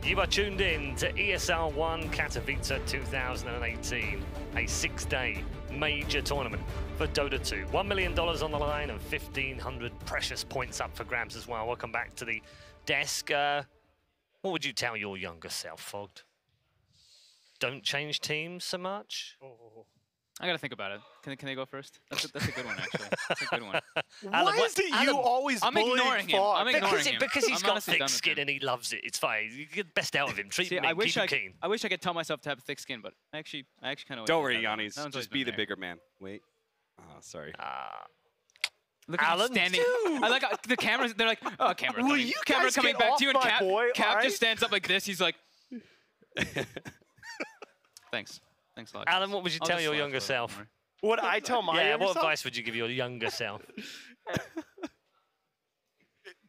You are tuned in to ESL One Katowice 2018, a 6-day major tournament for Dota 2. $1 million on the line and 1,500 precious points up for grabs as well. Welcome back to the desk. What would you tell your younger self, Fogged? Don't change teams so much? Oh. I gotta think about it. Can they go first? That's a good one, actually. That's a good one. Why is it you always bullying Fogg? I'm ignoring him. Because he's got thick skin and he loves it. It's fine. You get the best out of him. Treat him, keep him keen. I wish I could tell myself to have thick skin, but I actually kind of. Don't worry, Yannis. Just be the bigger man. Wait. Oh, sorry. Look at him standing. I like the cameras. They're like, oh, camera coming back to you, and Cap just stands up like this. He's like, thanks. Thanks a lot. Alan, what would you tell your younger self? Would I tell my younger what self? advice would you give your younger self?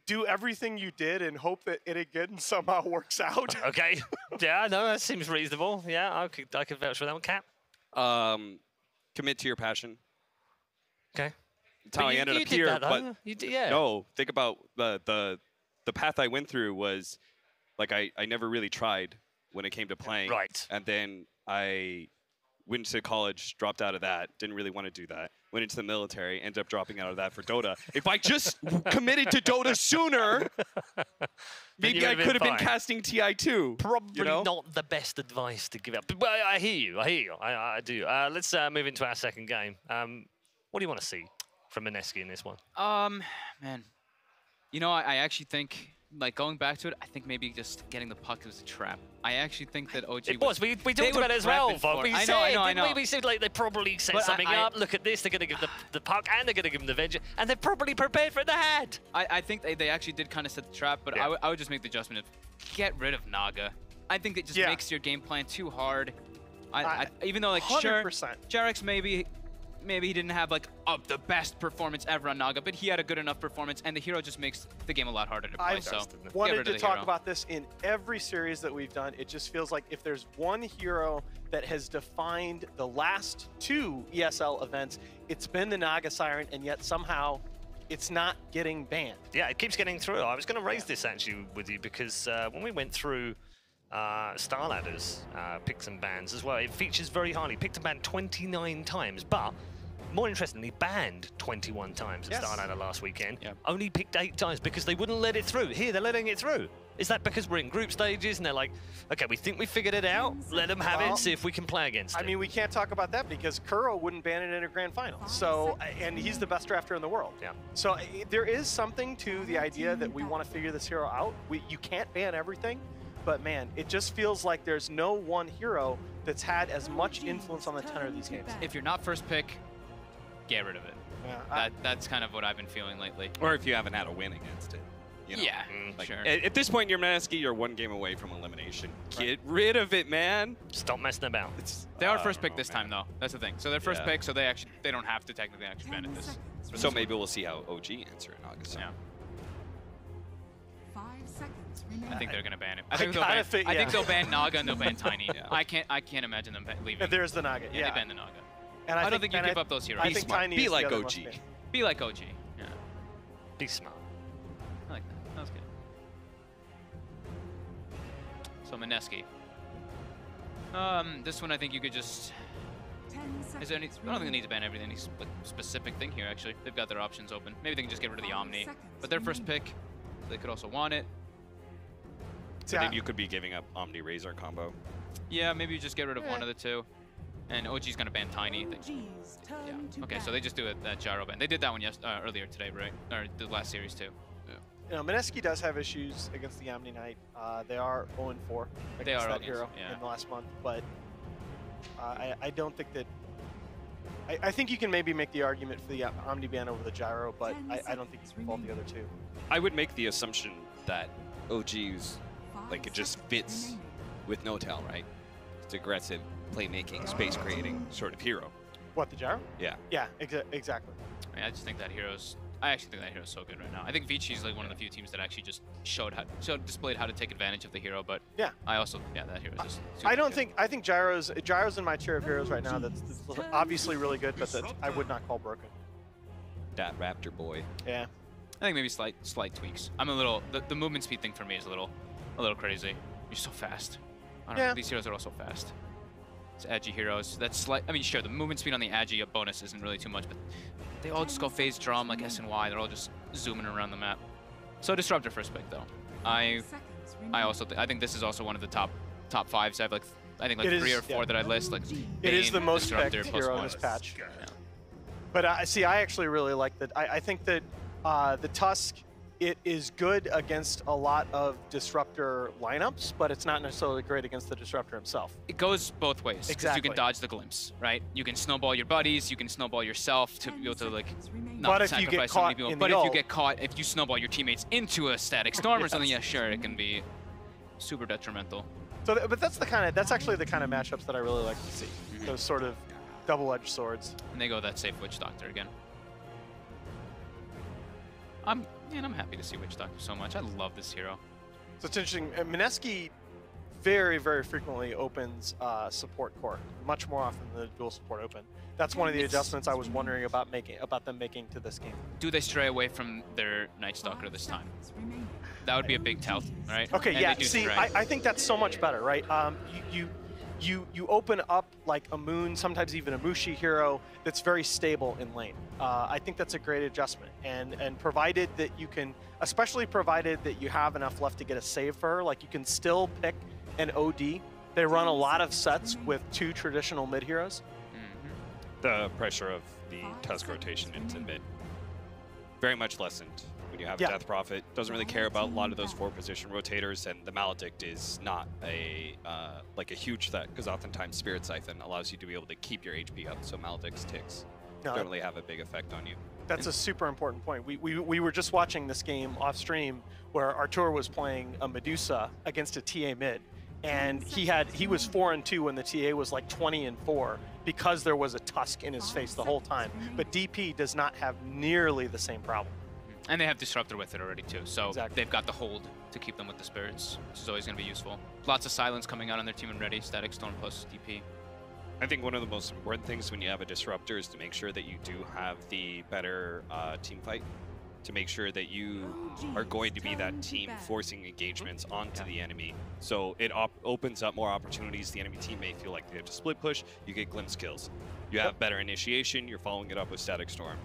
Do everything you did and hope that it again somehow works out. Okay. Yeah, no, that seems reasonable. Yeah, I could vouch for that one. Cap? Commit to your passion. Okay. That's how I ended up here. But you did, yeah. No, think about the path I went through was like I never really tried when it came to playing. Right. And then I went to college, dropped out of that, didn't really want to do that. Went into the military, ended up dropping out of that for Dota. If I just committed to Dota sooner, maybe I could have been casting TI2. Probably not the best advice to give up. But I hear you. I do. Let's move into our second game. What do you want to see from Mineski in this one? Man, you know, I actually think, like, going back to it, I think maybe just getting the puck was a trap. I actually think that OG It was. We talked about it as well, Fogg. I know. We said, like, they probably set something up. Look at this. They're going to give the puck and they're going to give them the veg. And they're probably prepared for it. They had. I think they actually did kind of set the trap, but yeah. I would just make the adjustment of get rid of Naga. I think it just makes your game plan too hard. Even though, like, 100%. Sure, Jarex maybe he didn't have like the best performance ever on Naga, but he had a good enough performance, and the hero just makes the game a lot harder to play. I wanted to talk about this in every series that we've done. It just feels like if there's one hero that has defined the last two ESL events, it's been the Naga Siren, and yet somehow it's not getting banned. Yeah, it keeps getting through. I was going to raise this actually with you because when we went through Star Ladders, picks and bans as well, it features very highly. Picked and banned 29 times, but more interestingly, banned 21 times at Star Ladder last weekend. Yep. Only picked 8 times because they wouldn't let it through. Here, they're letting it through. Is that because we're in group stages and they're like, okay, we think we figured it out, let them have it and see if we can play against it? I mean, we can't talk about that because Kuro wouldn't ban it in a grand final. So, and he's the best drafter in the world. Yeah. So there is something to the idea that we want to figure this hero out. You can't ban everything. But man, it just feels like there's no one hero that's had as much influence on the tenor of these games. If you're not first pick, get rid of it. Yeah, that's kind of what I've been feeling lately. Or if you haven't had a win against it. You know? Yeah, like, sure. At this point, you're Mineski, you're 1 game away from elimination. Get rid of it, man. Stop messing about. They are first pick this time, though. That's the thing. So they're first pick, so they don't have to technically actually ban it this. So maybe we'll see how OG answer in August. Yeah. 5 seconds remaining. I think they're gonna ban it. I think they'll ban Naga and they'll ban Tiny. Yeah. I can't imagine them leaving. If there's the Naga. Yeah, they ban the Naga. And I don't think you give up those heroes. I think Tiny be like OG. Be like OG. Yeah. Be smart. I like that. That was good. So Mineski. This one I think you could just. Is there any? I don't think they need to ban everything. Any specific thing here actually. They've got their options open. Maybe they can just get rid of the Omni. But their first pick, they could also want it. So then you could be giving up Omni Razor combo. Yeah, maybe you just get rid of one of the two. And OG's gonna ban Tiny. Yeah. Okay, so they just do that gyro ban. They did that one earlier today, right? Or the last series too. Yeah. You know, Mineski does have issues against the Omni Knight. They are 0-4 against that hero in the last month, but I don't think that. I think you can maybe make the argument for the Omni ban over the gyro, but I don't think you can fault the other two. I would make the assumption that OG's it just fits with No-Tail, right? It's aggressive, playmaking, space creating sort of hero. What, the gyro? Yeah. Yeah, exactly. I mean, I just think that I actually think that hero's so good right now. I think Vichi's like one of the few teams that actually just displayed how to take advantage of the hero, but yeah. That hero's just super I think Gyro's in my tier of heroes right now that's obviously really good, but that I would not call broken. That Raptor boy. Yeah. I think maybe slight tweaks. I'm a little the movement speed thing for me is a little crazy. You're so fast. I don't know, these heroes are also fast. It's Agi heroes. That's like, I mean, sure, the movement speed on the Agi bonus isn't really too much, but they all just go phase drum like S and Y. They're all just zooming around the map. So Disruptor first pick though. I think this is also one of the top fives. I have like I think like 3 or 4 that I list. Like it is the most picked Disruptor hero in this patch. Yeah. But see, I actually really like that. I think that the Tusk, it is good against a lot of Disruptor lineups, but it's not necessarily great against the Disruptor himself. It goes both ways. Exactly. You can dodge the glimpse, right? You can snowball your buddies, you can snowball yourself to be able to like not sacrifice so many people. But if you get caught, if you snowball your teammates into a static storm or something, yeah, sure, it can be super detrimental. So, but that's actually the kind of matchups that I really like to see. Those sort of double-edged swords. And they go that safe Witch Doctor again. I'm happy to see Witch Doctor so much. I love this hero. So it's interesting. Mineski very, very frequently opens support core, much more often than the dual support open. That's one of the adjustments I was wondering about them making to this game. Do they stray away from their Night Stalker this time? That would be a big tell, right? Okay, and yeah. See, I think that's so much better, right? You open up like a Moon, sometimes even a Mushi hero that's very stable in lane. I think that's a great adjustment, and provided that you can, especially provided that you have enough left to get a save for her, like you can still pick an OD. They run a lot of sets with 2 traditional mid heroes. The pressure of the Tusk rotation into mid very much lessened. When you have Death Prophet, doesn't really care about a lot of those 4-position rotators, and the Maledict is not a like a huge threat, because oftentimes Spirit Siphon allows you to be able to keep your HP up, so Maledict's ticks don't really have a big effect on you. That's a super important point. We were just watching this game off stream where Artur was playing a Medusa against a TA mid, and he was 4-2 when the TA was like 20-4 because there was a Tusk in his face the whole time. But DP does not have nearly the same problem. And they have Disruptor with it already too, so they've got the hold to keep them with the spirits, which is always going to be useful. Lots of silence coming out on their team and ready, Static Storm plus DP. I think one of the most important things when you have a Disruptor is to make sure that you do have the better team fight, to make sure that you are going to be that team forcing engagements onto the enemy. So it opens up more opportunities. The enemy team may feel like they have to split push, you get glimpse kills. You have better initiation, you're following it up with Static Storm.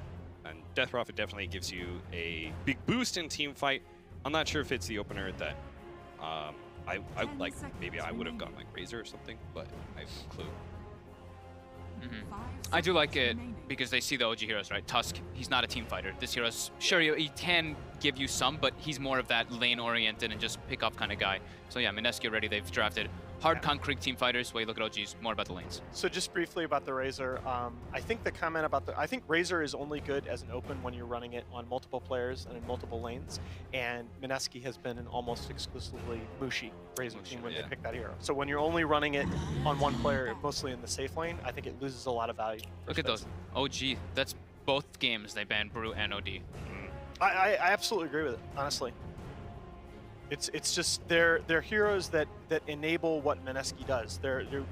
And Death Prophet definitely gives you a big boost in team fight. I'm not sure if it's the opener that I like. Maybe I would have gone like Razor or something, but I have no clue. I do like it because they see the OG heroes, right? Tusk, he's not a team fighter. This hero's, sure, he can give you some, but he's more of that lane-oriented and just pick-off kind of guy. So yeah, Mineski already, they've drafted hard concrete team fighters. Way you look at OGs, more about the lanes. So just briefly about the Razor, I think the comment about I think Razor is only good as an open when you're running it on multiple players and in multiple lanes. And Mineski has been an almost exclusively Mushi Razor team when they pick that hero. So when you're only running it on one player, mostly in the safe lane, I think it loses a lot of value. Look at those. OG, that's both games they banned Brew and OD. I absolutely agree with it, honestly. It's just they're heroes that enable what Mineski does.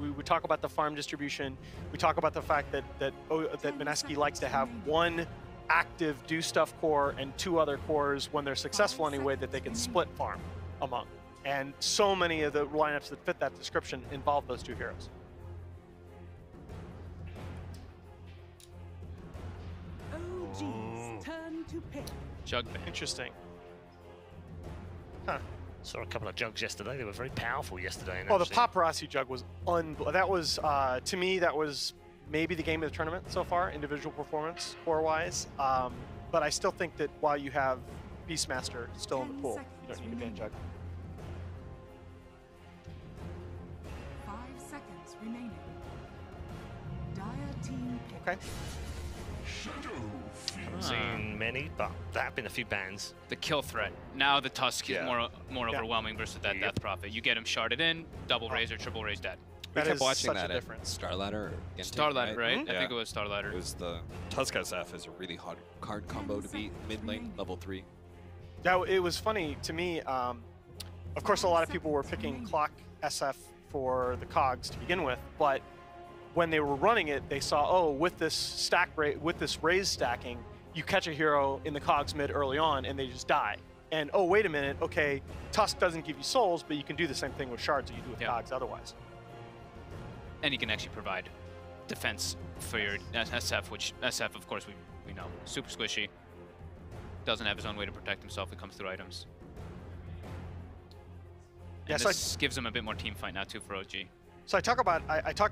We talk about the farm distribution. We talk about the fact that Mineski likes to have one active do stuff core and 2 other cores when they're successful anyway that they can split farm among. And so many of the lineups that fit that description involve those 2 heroes. OG's turn to pick. Jug ban. Interesting. Huh. Saw a couple of jugs yesterday. They were very powerful yesterday. Oh, the Paparazzi jug was that was to me that was maybe the game of the tournament so far, individual performance core-wise. But I still think that while you have Beastmaster still in the pool, you don't need to ban jug. 5 seconds remaining. Dire team pick. Okay. Haven't seen many, but there have been a few bans. The kill threat. Now the Tusk is more overwhelming versus that Death Prophet. You get him sharded in, double Razor, triple Raze dead. We kept watching that at Starladder. Starladder, right? I think it was Starladder. It was the Tusk SF is a really hard combo to beat mid lane, level 3. Yeah, it was funny to me. Of course, a lot of people were picking Clock SF for the cogs to begin with, but when they were running it, they saw, oh, with this Raze stacking, you catch a hero in the cogs mid early on and they just die. and oh, wait a minute, okay, Tusk doesn't give you souls, but you can do the same thing with shards that you do with cogs otherwise. And you can actually provide defense for your SF, which SF, of course, we know, super squishy. Doesn't have his own way to protect himself. It comes through items. And this gives him a bit more team fight now too for OG. So I talked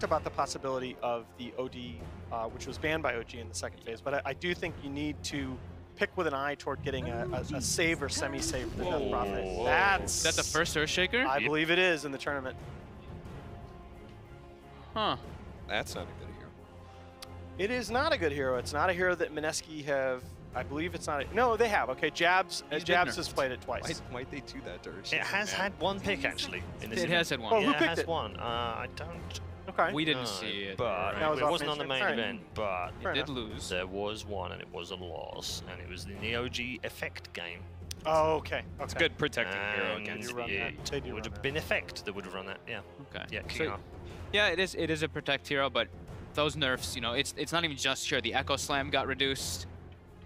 about the possibility of the OD, which was banned by OG in the second phase, but I do think you need to pick with an eye toward getting a save or semi-save for the Death Prophet. Is that the first Earthshaker? I believe it is in the tournament. Huh. That's not a good hero. It is not a good hero. It's not a hero that Mineski have. I believe it's not. No, they have. Okay, Jabs has played it twice. Why'd they do that to Earthshaker? It has had one pick actually. In this it has had one. Oh, who picked picked it? it? One. I don't. Okay. We didn't see it. But right. it wasn't on the main event. But it did lose. There was one, and it was a loss, and it was in the OG effect game. Oh, okay. It's good protecting hero against it would have been effect that would have run that. Yeah. Okay. Yeah. So, yeah, it is a protect hero, but those nerfs, you know, it's not even just sure the Echo Slam got reduced.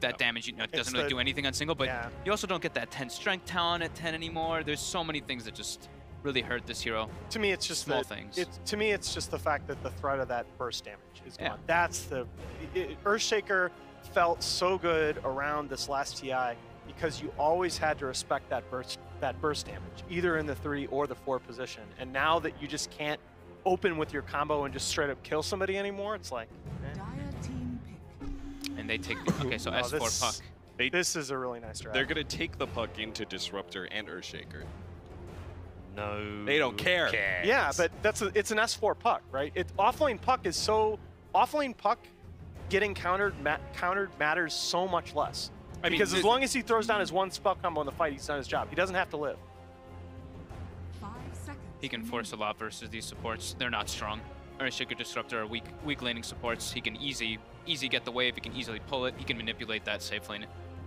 That damage, you know, it doesn't really do anything on single, but you also don't get that 10 strength talent at 10 anymore. There's so many things that just really hurt this hero. To me, it's just small things. To me, it's just the fact that the threat of that burst damage is gone. That's the Earthshaker felt so good around this last TI because you always had to respect that burst damage, either in the 3 or the 4 position. And now that you just can't open with your combo and just straight up kill somebody anymore, it's like. And they take, okay, so S4 puck. This is a really nice draft. They're going to take the puck into Disruptor and Earthshaker. No. They don't care. Yeah, but it's an S4 puck, right? Offlane puck is so... Offlane puck getting countered matters so much less. Because as long as he throws down his one spell combo in the fight, he's done his job. He doesn't have to live. 5 seconds. He can force a lot versus these supports. They're not strong. Earthshaker Disruptor are weak laning supports. He can easy get the wave. He can easily pull it. He can manipulate that safe lane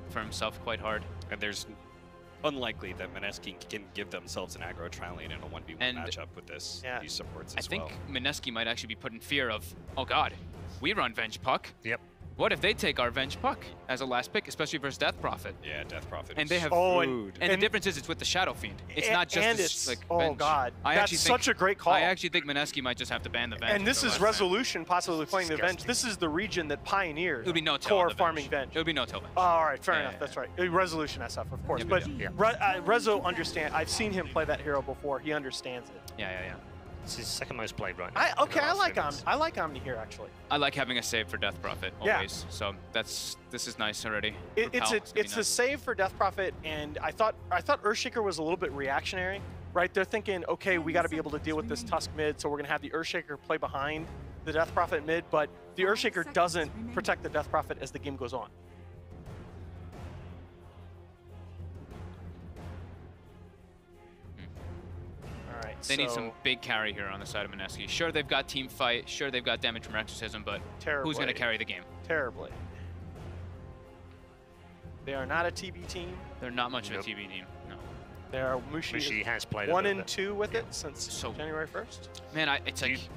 for himself quite hard. And there's unlikely that Mineski can give themselves an aggro tri-lane in a 1v1 matchup with these supports as well. I think Mineski might actually be put in fear of, oh god, we run Venge Puck. Yep. What if they take our Venge Puck as a last pick, especially versus Death Prophet? Yeah, Death Prophet. And they have food. And the difference is it's with the Shadow Fiend. It's not just like oh Venge. god, that's such a great call. I actually think Mineski might just have to ban the Venge. And this is Resolution possibly playing the Venge. This is the region that pioneered it would be no core farming Venge. It would be no tail Venge. Oh, all right, fair enough. That's right. Resolution SF, of course. But Rezo understands. I've seen him play that hero before. He understands it. Yeah. It's his second most played right now. I like Omni here actually. I like having a save for Death Prophet always. So this is nice already. It's a save for Death Prophet, and I thought Earthshaker was a little bit reactionary, right? They're thinking, okay, we got to be able to deal with this Tusk mid, so we're gonna have the Earthshaker play behind the Death Prophet mid, but the Earthshaker doesn't protect the Death Prophet as the game goes on. They need some big carry here on the side of Mineski. Sure, they've got team fight. Sure, they've got damage from Exorcism, but who's going to carry the game? Terribly. They are not a TB team. They're not much of a TB team, no. They are Mushi has played 1 and 2 with it since January 1st. Man,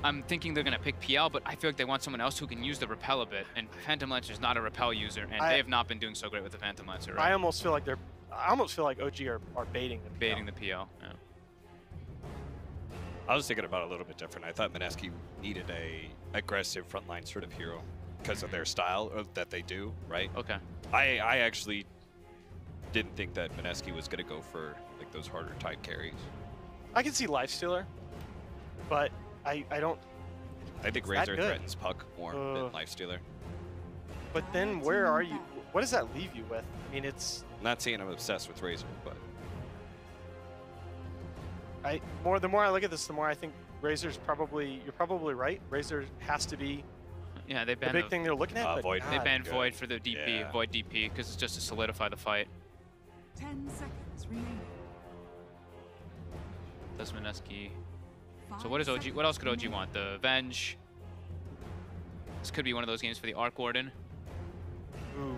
I'm thinking they're going to pick PL, but I feel like they want someone else who can use the repel a bit, and Phantom Lancer is not a repel user, and they have not been doing so great with the Phantom Lancer. Right? I almost feel like OG are baiting the PL. Baiting the PL, yeah. I was thinking about it a little bit different. I thought Mineski needed a aggressive frontline sort of hero because of their style that they do, right? Okay. I actually didn't think that Mineski was going to go for like those harder type carries. I can see Lifestealer, but I don't. I think Razor threatens Puck more than Lifestealer. But then where are you? What does that leave you with? I mean, it's. I'm not saying I'm obsessed with Razor, but. The more I look at this, the more I think Razor's probably, you're probably right. Razor has to be they banned the big thing they're looking at. Void. They banned Void for the DP, Void DP, because it's just to solidify the fight. 10 seconds remaining. Does Mineski. So what is OG? What else could OG want? The Venge. This could be one of those games for the Arc Warden. Ooh.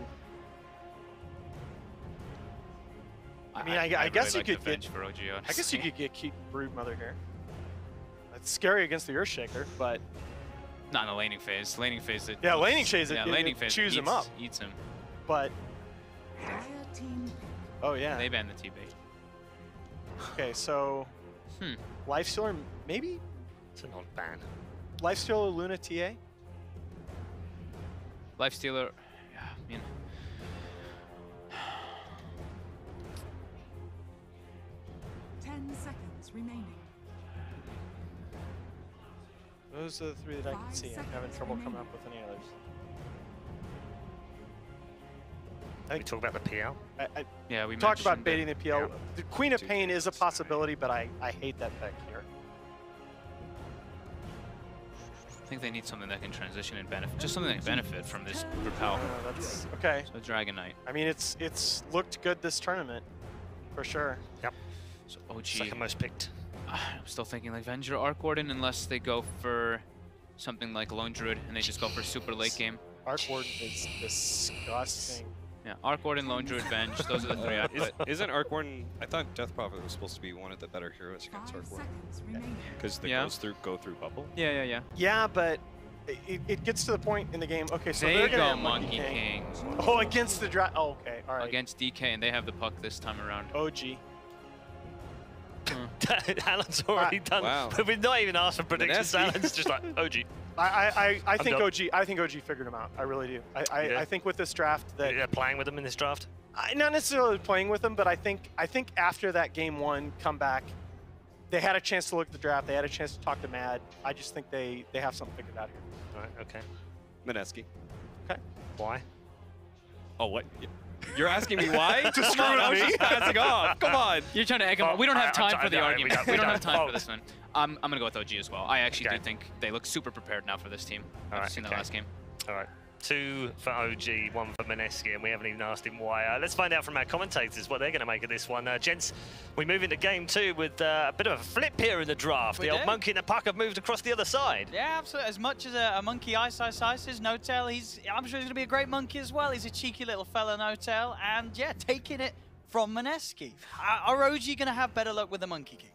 I mean, I guess you could get. For OG, I guess you could get Broodmother here. That's scary against the Earthshaker, but not in the laning phase. Laning phase. Laning phase. Laning phase. Chews him up. Eats him. But Oh, yeah. They banned the T-bait. Okay, so... Lifestealer, maybe? It's a non-ban. Lifestealer Luna TA? Lifestealer, yeah, I mean... seconds remaining. Those are the three that I can see. I'm having trouble coming up with any others. We talk about the PL? Yeah, we talked about baiting the PL. Yeah. The Queen of Pain is a possibility, but I hate that deck here. I think they need something that can transition and benefit. Just something that can benefit from this repel. That's okay. So Dragon Knight. I mean, it's looked good this tournament, for sure. Yep. So OG. Second most picked. I'm still thinking like Venger or Arc Warden, unless they go for something like Lone Druid and they just go for super late game. Arc Warden is disgusting. Yeah, Arc Warden, Lone Druid, Venge. Those are the three I put. Isn't Arc Warden? I thought Death Prophet was supposed to be one of the better heroes against Arc Warden. Because the go through bubble. Yeah. Yeah, but it gets to the point in the game. Okay, so they they're gonna go have Monkey King. Oh, against the draft. Oh, okay, all right. Against DK, and they have the puck this time around. OG. Alan's already done. Wow. We've not even asked for predictions. Mineski. Alan's just like OG. I think OG. I think OG figured him out. I really do. I think with this draft that they're playing with them in this draft. Not necessarily playing with them, but I think after that game one comeback, they had a chance to look at the draft. They had a chance to talk to Mad. I just think they have something figured out here. All right. Okay. Mineski. Okay. Why? Oh, what? You're asking me why? To screw with I was me? just passing off. Come on. You're trying to egg them on. We don't have time for the argument. We don't have time Oh. for this one. I'm going to go with OG as well. I actually Okay. do think they look super prepared now for this team. I've seen that last game. All right. 2 for OG, 1 for Mineski, and we haven't even asked him why. Let's find out from our commentators what they're going to make of this one. Gents, we move into game 2 with a bit of a flip here in the draft. The old monkey and the puck have moved across the other side. Yeah, absolutely. As much as a monkey ice is No-Tail, I'm sure he's going to be a great monkey as well. He's a cheeky little fella, No-Tail, and yeah, taking it from Mineski. Are OG going to have better luck with the Monkey King?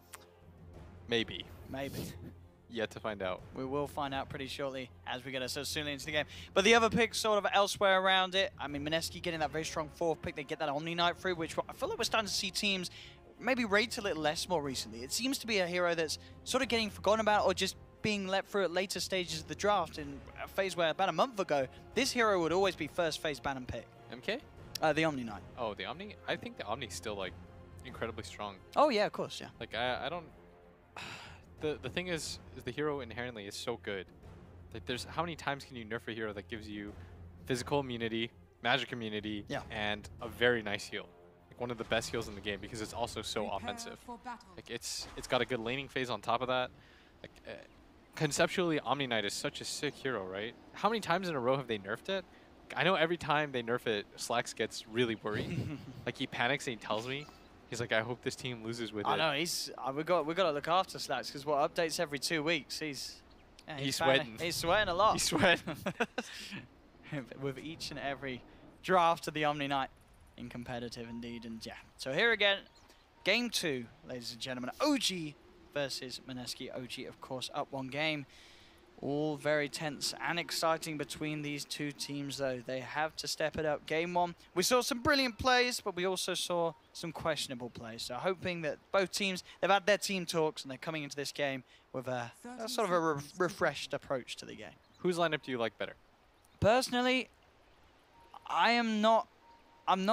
Maybe. Maybe. Yet to find out. We will find out pretty shortly as we get so soon into the game. But the other picks sort of elsewhere around it. I mean, Mineski getting that very strong 4th pick. They get that Omni Knight through, which I feel like we're starting to see teams maybe rate a little less more recently. It seems to be a hero that's sort of getting forgotten about or just being let through at later stages of the draft in a phase where about a month ago, this hero would always be first phase ban and pick. MK? The Omni Knight. Oh, the Omni? I think the Omni's still, like, incredibly strong. Oh, yeah, of course, yeah. Like, I don't... The thing is the hero inherently is so good. Like, there's how many times can you nerf a hero that gives you physical immunity, magic immunity, and a very nice heal? Like, one of the best heals in the game because it's also so offensive. Like, it's got a good laning phase on top of that. Like, conceptually, Omni Knight is such a sick hero, right? How many times in a row have they nerfed it? I know every time they nerf it, Slacks gets really worried. Like, he panics and he tells me. He's like, I hope this team loses with it. I know, we got to look after Slacks because what updates every 2 weeks. He's sweating. He's sweating a lot. He's sweating. With each and every draft of the Omni Knight in competitive indeed. And yeah, so here again, game 2, ladies and gentlemen. OG versus Mineski. OG, of course, up 1 game. All very tense and exciting between these two teams, though. They have to step it up. Game 1, we saw some brilliant plays, but we also saw some questionable plays. So hoping that both teams, they've had their team talks and they're coming into this game with a sort of a refreshed approach to the game. Whose lineup do you like better? Personally, I'm not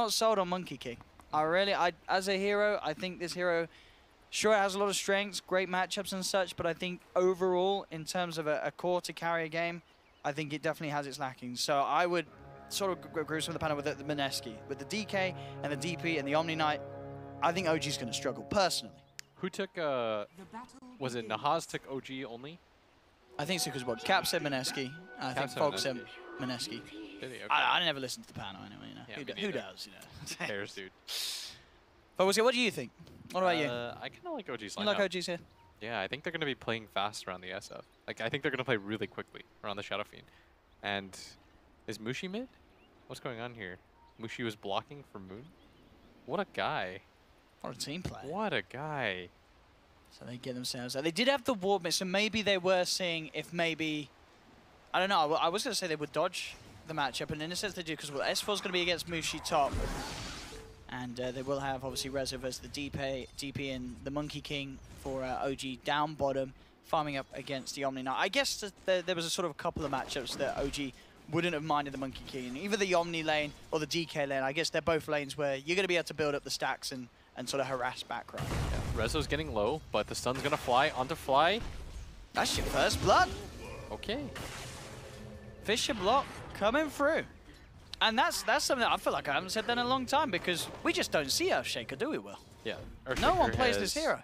sold on Monkey King. As a hero, I think this hero, sure, it has a lot of strengths, great matchups and such, but I think overall, in terms of a core to carry a game, I think it definitely has its lackings. So I would sort of agree with the panel with the Mineski. With the DK and the DP and the Omni Knight, I think OG's going to struggle, personally. Who took, was it Nahaz took OG only? I think so, because what, Cap said Mineski, I think Fox said Mineski. Did he? Okay. I never listened to the panel anyway, you know. Yeah, who does, you know? Cares, dude. But we'll see, what do you think? What about you? I kind of like OG's lineup. You like OG's here? Yeah, I think they're going to be playing fast around the SF. Like, I think they're going to play really quickly around the Shadow Fiend. And is Mushi mid? What's going on here? Mushi was blocking for Moon? What a guy. What a team play. What a guy. So they get themselves out. They did have the warp mid, so maybe they were seeing if maybe... I don't know, I was going to say they would dodge the matchup, and in a sense they do, because well, S4 is going to be against Mushi top. And they will have, obviously, Rezo versus the DP and the Monkey King for OG down bottom, farming up against the Omni Knight. I guess there was a sort of a couple of matchups that OG wouldn't have minded the Monkey King. Either the Omni lane or the DK lane. I guess they're both lanes where you're going to be able to build up the stacks and sort of harass back row. Yeah, Rezo's getting low, but the stun's going to fly onto Fly. That's your first blood. Okay. Fisher block coming through. And that's something that I feel like I haven't said that in a long time, because we just don't see Earthshaker, do we, Will? Yeah. No one plays this hero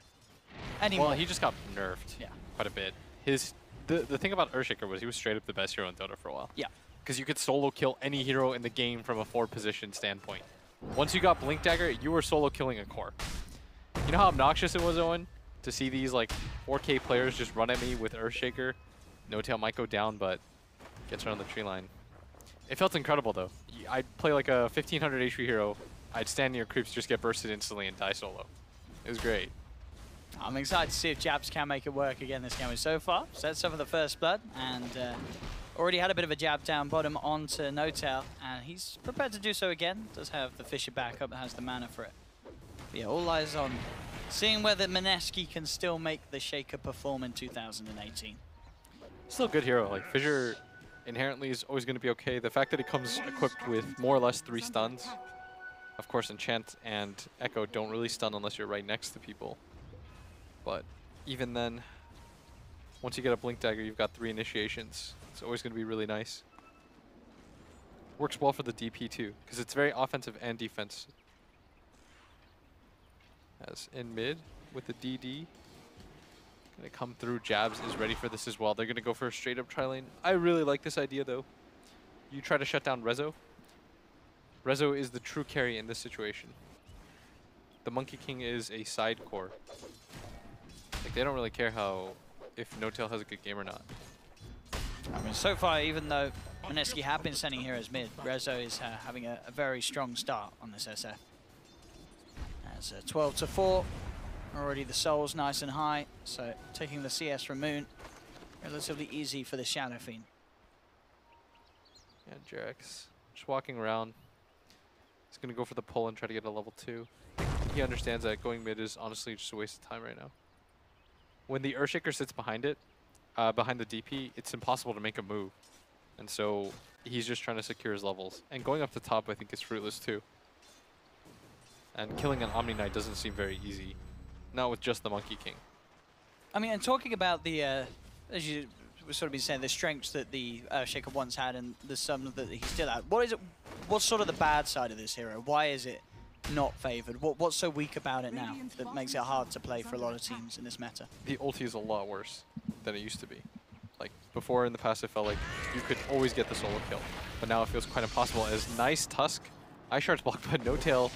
anymore. Well, he just got nerfed quite a bit. The thing about Earthshaker was he was straight up the best hero in Dota for a while. Yeah. Because you could solo kill any hero in the game from a forward position standpoint. Once you got Blink Dagger, you were solo killing a core. You know how obnoxious it was, Owen, to see these like 4K players just run at me with Earthshaker? No-Tail might go down, but gets around the tree line. It felt incredible, though. I'd play like a 1500 HP hero. I'd stand near creeps, just get bursted instantly, and die solo. It was great. I'm excited to see if Jabs can make it work again this game. So far, sets up for the first blood, and already had a bit of a jab down bottom onto No-Tail, and he's prepared to do so again. Does have the Fisher backup that has the mana for it. But yeah, all eyes on seeing whether Mineski can still make the Shaker perform in 2018. Still a good hero. Like, Fissure inherently is always going to be okay. The fact that it comes equipped with more or less 3 stuns. Of course, Enchant and Echo don't really stun unless you're right next to people. But even then, once you get a Blink Dagger, you've got 3 initiations. It's always going to be really nice. Works well for the DP too, because it's very offensive and defense. As in mid with the DD. Gonna come through. Jabs is ready for this as well. They're gonna go for a straight up tri-lane. I really like this idea though. You try to shut down Rezo. Rezo is the true carry in this situation. The Monkey King is a side core. Like, they don't really care if No-Tail has a good game or not. I mean, so far, even though Mineski have been sending heroes mid, Rezo is having a very strong start on this SF. As 12-4. Already the soul's nice and high, so taking the CS from Moon, relatively easy for the Shadow Fiend. Yeah, Jarex just walking around. He's going to go for the pull and try to get a level 2. He understands that going mid is honestly just a waste of time right now. When the Earthshaker sits behind it, behind the DP, it's impossible to make a move. And so he's just trying to secure his levels. And going up the top, I think, is fruitless too. And killing an Omni Knight doesn't seem very easy. Not with just the Monkey King. I mean, and talking about the, as you were sort of been saying, the strengths that the Shaker once had and the some that he's still at. What's sort of the bad side of this hero? Why is it not favored? What's so weak about it now that makes it hard to play for a lot of teams in this meta? The ulti is a lot worse than it used to be. Like, before in the past, it felt like you could always get the solo kill. But now it feels quite impossible. As nice Tusk, Ice Shard's blocked, but No-Tail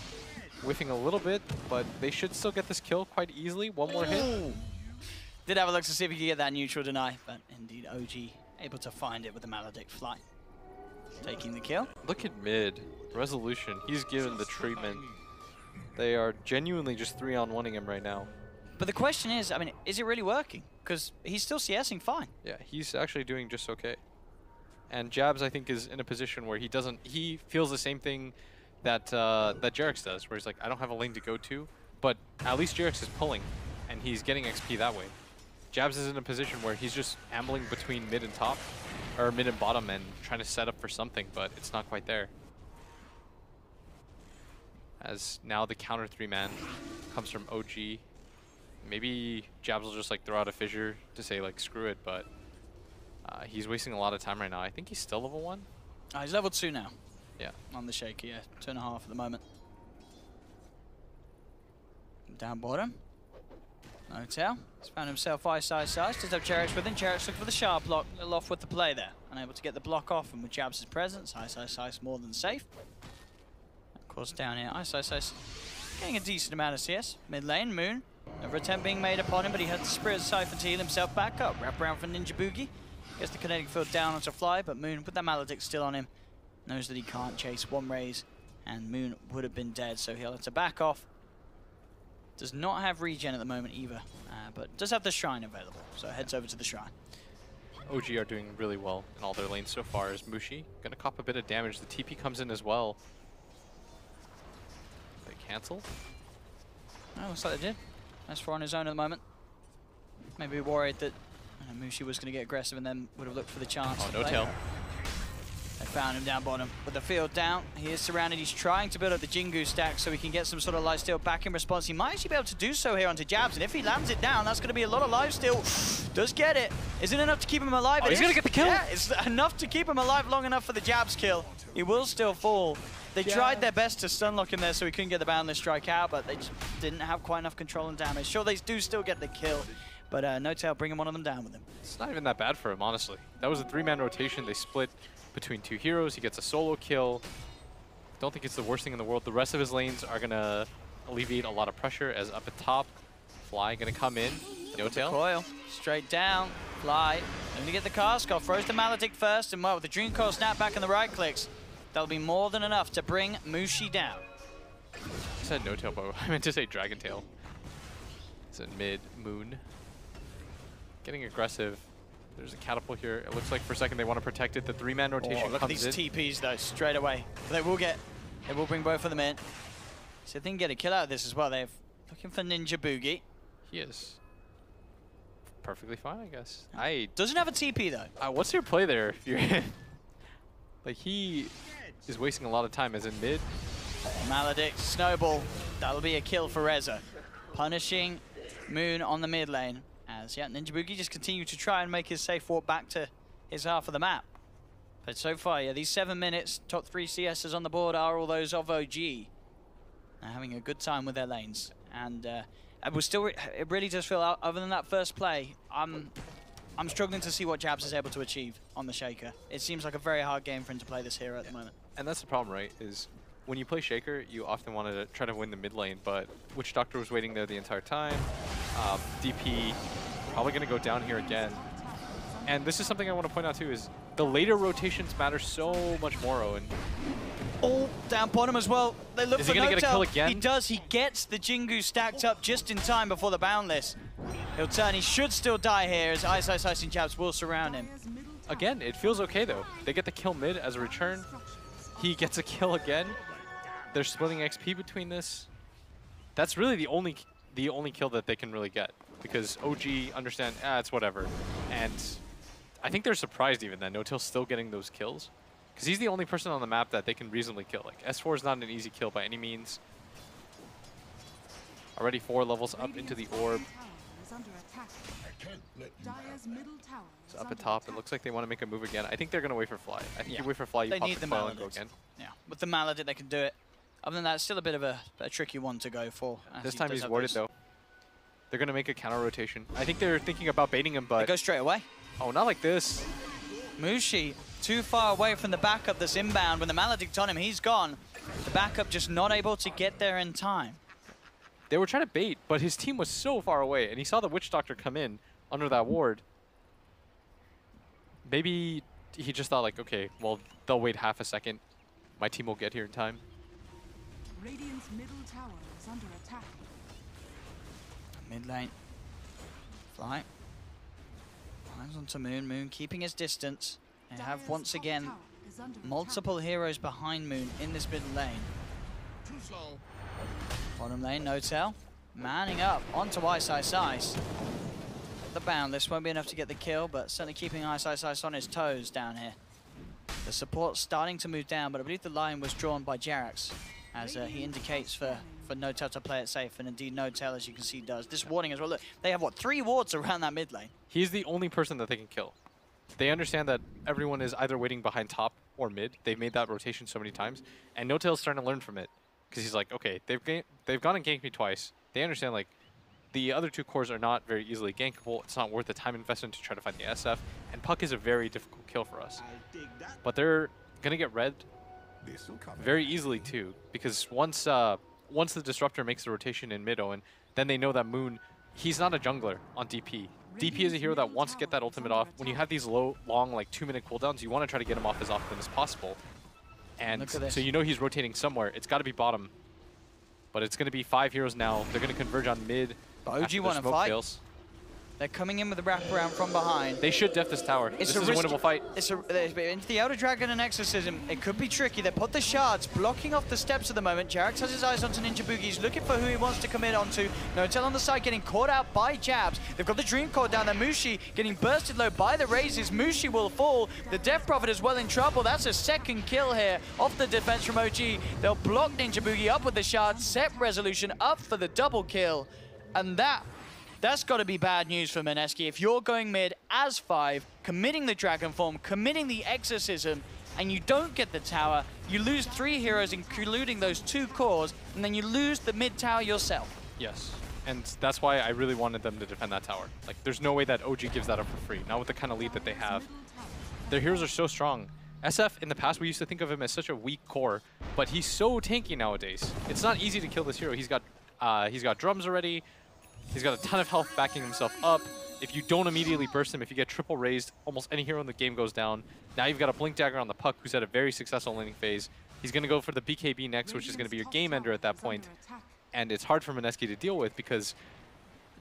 whiffing a little bit, but they should still get this kill quite easily. One more hit. Did have a look to see if he could get that neutral deny, but indeed OG able to find it with the Maledict Fly. Taking the kill. Look at mid. Resolution. He's given the treatment. They are genuinely just 3-on-1ing him right now. But the question is, I mean, is it really working? Because he's still CSing fine. Yeah, he's actually doing just okay. And Jabs, I think, is in a position where he feels the same thing that Jarex does, where he's like, I don't have a lane to go to, but at least Jarex is pulling, and he's getting XP that way. Jabs is in a position where he's just ambling between mid and top, or mid and bottom, and trying to set up for something, but it's not quite there. As now the counter 3-man comes from OG. Maybe Jabs will just like throw out a Fissure to say like screw it, but he's wasting a lot of time right now. I think he's still level 1. He's level 2 now. Yeah. On the Shaker, yeah. 2.5 at the moment. Down bottom. No-Tail. He's found himself ice. Does have Jarex with him. Jarex looking for the sharp block. A little off with the play there. Unable to get the block off, and with Jabs' presence, ice more than safe. Of course, down here, ice. Getting a decent amount of CS. Mid lane, Moon. Another attempt being made upon him, but he had the Spirit of Cypher to heal himself back up. Wrap around for Ninja Boogie. Gets the kinetic field down onto Fly, but Moon, with that Maledict still on him, knows that he can't chase one raise, and Moon would have been dead, so he'll have to back off. Does not have regen at the moment either, but does have the Shrine available, so heads over to the Shrine. OG are doing really well in all their lanes so far. As Mushi gonna cop a bit of damage. The TP comes in as well. They cancel? Oh, looks like they did. S4 on his own at the moment. Maybe worried that Mushi was going to get aggressive and then would have looked for the chance. Oh, no tail. They found him down bottom. With the field down, he is surrounded. He's trying to build up the Jingu stack so he can get some sort of lifesteal back in response. He might actually be able to do so here onto Jabs, and if he lands it down, that's going to be a lot of lifesteal. Does get it. Is it enough to keep him alive? Oh, he's going to get the kill. Yeah, it's enough to keep him alive long enough for the Jabs kill. He will still fall. They tried their best to stun lock him there so he couldn't get the boundless strike out, but they just didn't have quite enough control and damage. Sure, they do still get the kill, but No Tail bringing one of them down with him. It's not even that bad for him, honestly. That was a 3-man rotation. They split between 2 heroes. He gets a solo kill. Don't think it's the worst thing in the world. The rest of his lanes are going to alleviate a lot of pressure as up at top. Fly going to come in. No Tail. Coil. Straight down. Fly. Going to get the cast off. Throws the Maledict first, and well, with the Dream Coil snap back and the right clicks, that'll be more than enough to bring Mushi down. I said No Tail, but I meant to say Dragon Tail. It's in mid, Moon. Getting aggressive. There's a catapult here. It looks like for a second they want to protect it. The 3-man rotation look at these TPs though, straight away. They will bring both of them in. So they can get a kill out of this as well. They're looking for Ninja Boogie. He is perfectly fine, I guess. Doesn't have a TP though. What's your play there if you're like, he is wasting a lot of time as in mid. Maledict, Snowball. That'll be a kill for Reza. Punishing Moon on the mid lane. As Ninja Boogie just continue to try and make his safe walk back to his half of the map. But so far, these 7 minutes, top 3 CSs on the board are all those of OG. They're having a good time with their lanes. And we're still, it really does feel, other than that first play, I'm struggling to see what Jabs is able to achieve on the Shaker. It seems like a very hard game for him to play this hero at the moment. And that's the problem, right, is when you play Shaker, you often want to try to win the mid lane, but Witch Doctor was waiting there the entire time. DP probably going to go down here again. And this is something I want to point out too, is the later rotations matter so much more, Owen. Oh, down bottom as well. They look is for he going to get a kill again? He does. He gets the Jingu stacked up just in time before the boundless. He'll turn. He should still die here as Ice and Jabs will surround him. Again, it feels okay though. They get the kill mid as a return. He gets a kill again. They're splitting XP between this. That's really the only kill that they can really get, because OG understand, it's whatever. And I think they're surprised even that No Tail's still getting those kills, because he's the only person on the map that they can reasonably kill. Like, S4 is not an easy kill by any means. Already 4 levels up into the orb. So up at top, it looks like they want to make a move again. I think they're going to wait for Fly. I think you wait for Fly, you pop the coil and go again. Yeah, with the Maledict they can do it. Other than that, it's still a bit of a tricky one to go for. This time he's warded though. They're going to make a counter rotation. I think they're thinking about baiting him, but... They go straight away. Oh, not like this. Mushi, too far away from the backup that's inbound. When the Maledict on him, he's gone. The backup just not able to get there in time. They were trying to bait, but his team was so far away, and he saw the Witch Doctor come in under that ward. Maybe he just thought like, okay, well, they'll wait half a second. My team will get here in time. Radiant's middle tower is under attack. Mid lane. Fly. Climbs onto Moon. Moon keeping his distance. They have once again multiple heroes behind Moon in this middle lane. Bottom lane, No Tail. Manning up onto Ice. The boundless won't be enough to get the kill, but certainly keeping Ice on his toes down here. The support's starting to move down, but I believe the line was drawn by Jarax, as he indicates for No Tail to play it safe, and indeed No Tail, as you can see, does. This warding as well. Look, they have, what, 3 wards around that mid lane? He's the only person that they can kill. They understand that everyone is either waiting behind top or mid. They've made that rotation so many times, and No Tail's starting to learn from it, because he's like, okay, they've gone and ganked me twice. They understand, like, the other 2 cores are not very easily gankable. It's not worth the time investment to try to find the SF, and Puck is a very difficult kill for us. But they're going to get red very easily too, because once the Disruptor makes the rotation in mid, Owen, then they know that Moon, he's not a jungler on DP. DP is a hero that wants to get that ultimate off. When you have these long, like 2-minute cooldowns, you want to try to get him off as often as possible. And so you know he's rotating somewhere. It's got to be bottom. But it's going to be 5 heroes now. They're going to converge on mid. But OG want to fight. They're coming in with a wraparound from behind. They should def this tower. This is a winnable fight. Into the Elder Dragon and Exorcism, it could be tricky. They put the shards blocking off the steps at the moment. Jarex has his eyes onto Ninja Boogie. He's looking for who he wants to commit onto. Notel on the side getting caught out by jabs. They've got the Dream Core down there. Mushi getting bursted low by the raises. Mushi will fall. The Death Prophet is well in trouble. That's a second kill here off the defense from OG. They'll block Ninja Boogie up with the shards. Set Resolution up for the double kill. And that's got to be bad news for Mineski. If you're going mid as 5, committing the Dragon Form, committing the Exorcism, and you don't get the tower, you lose 3 heroes, including those 2 cores, and then you lose the mid tower yourself. Yes, and that's why I really wanted them to defend that tower. Like, there's no way that OG gives that up for free, not with the kind of lead that they have. Their heroes are so strong. SF, in the past, we used to think of him as such a weak core, but he's so tanky nowadays. It's not easy to kill this hero. He's got drums already. He's got a ton of health backing himself up. If you don't immediately burst him, if you get triple raised, almost any hero in the game goes down. Now you've got a Blink Dagger on the Puck, who's had a very successful laning phase. He's going to go for the BKB next, which is going to be your game ender at that point. And it's hard for Mineski to deal with because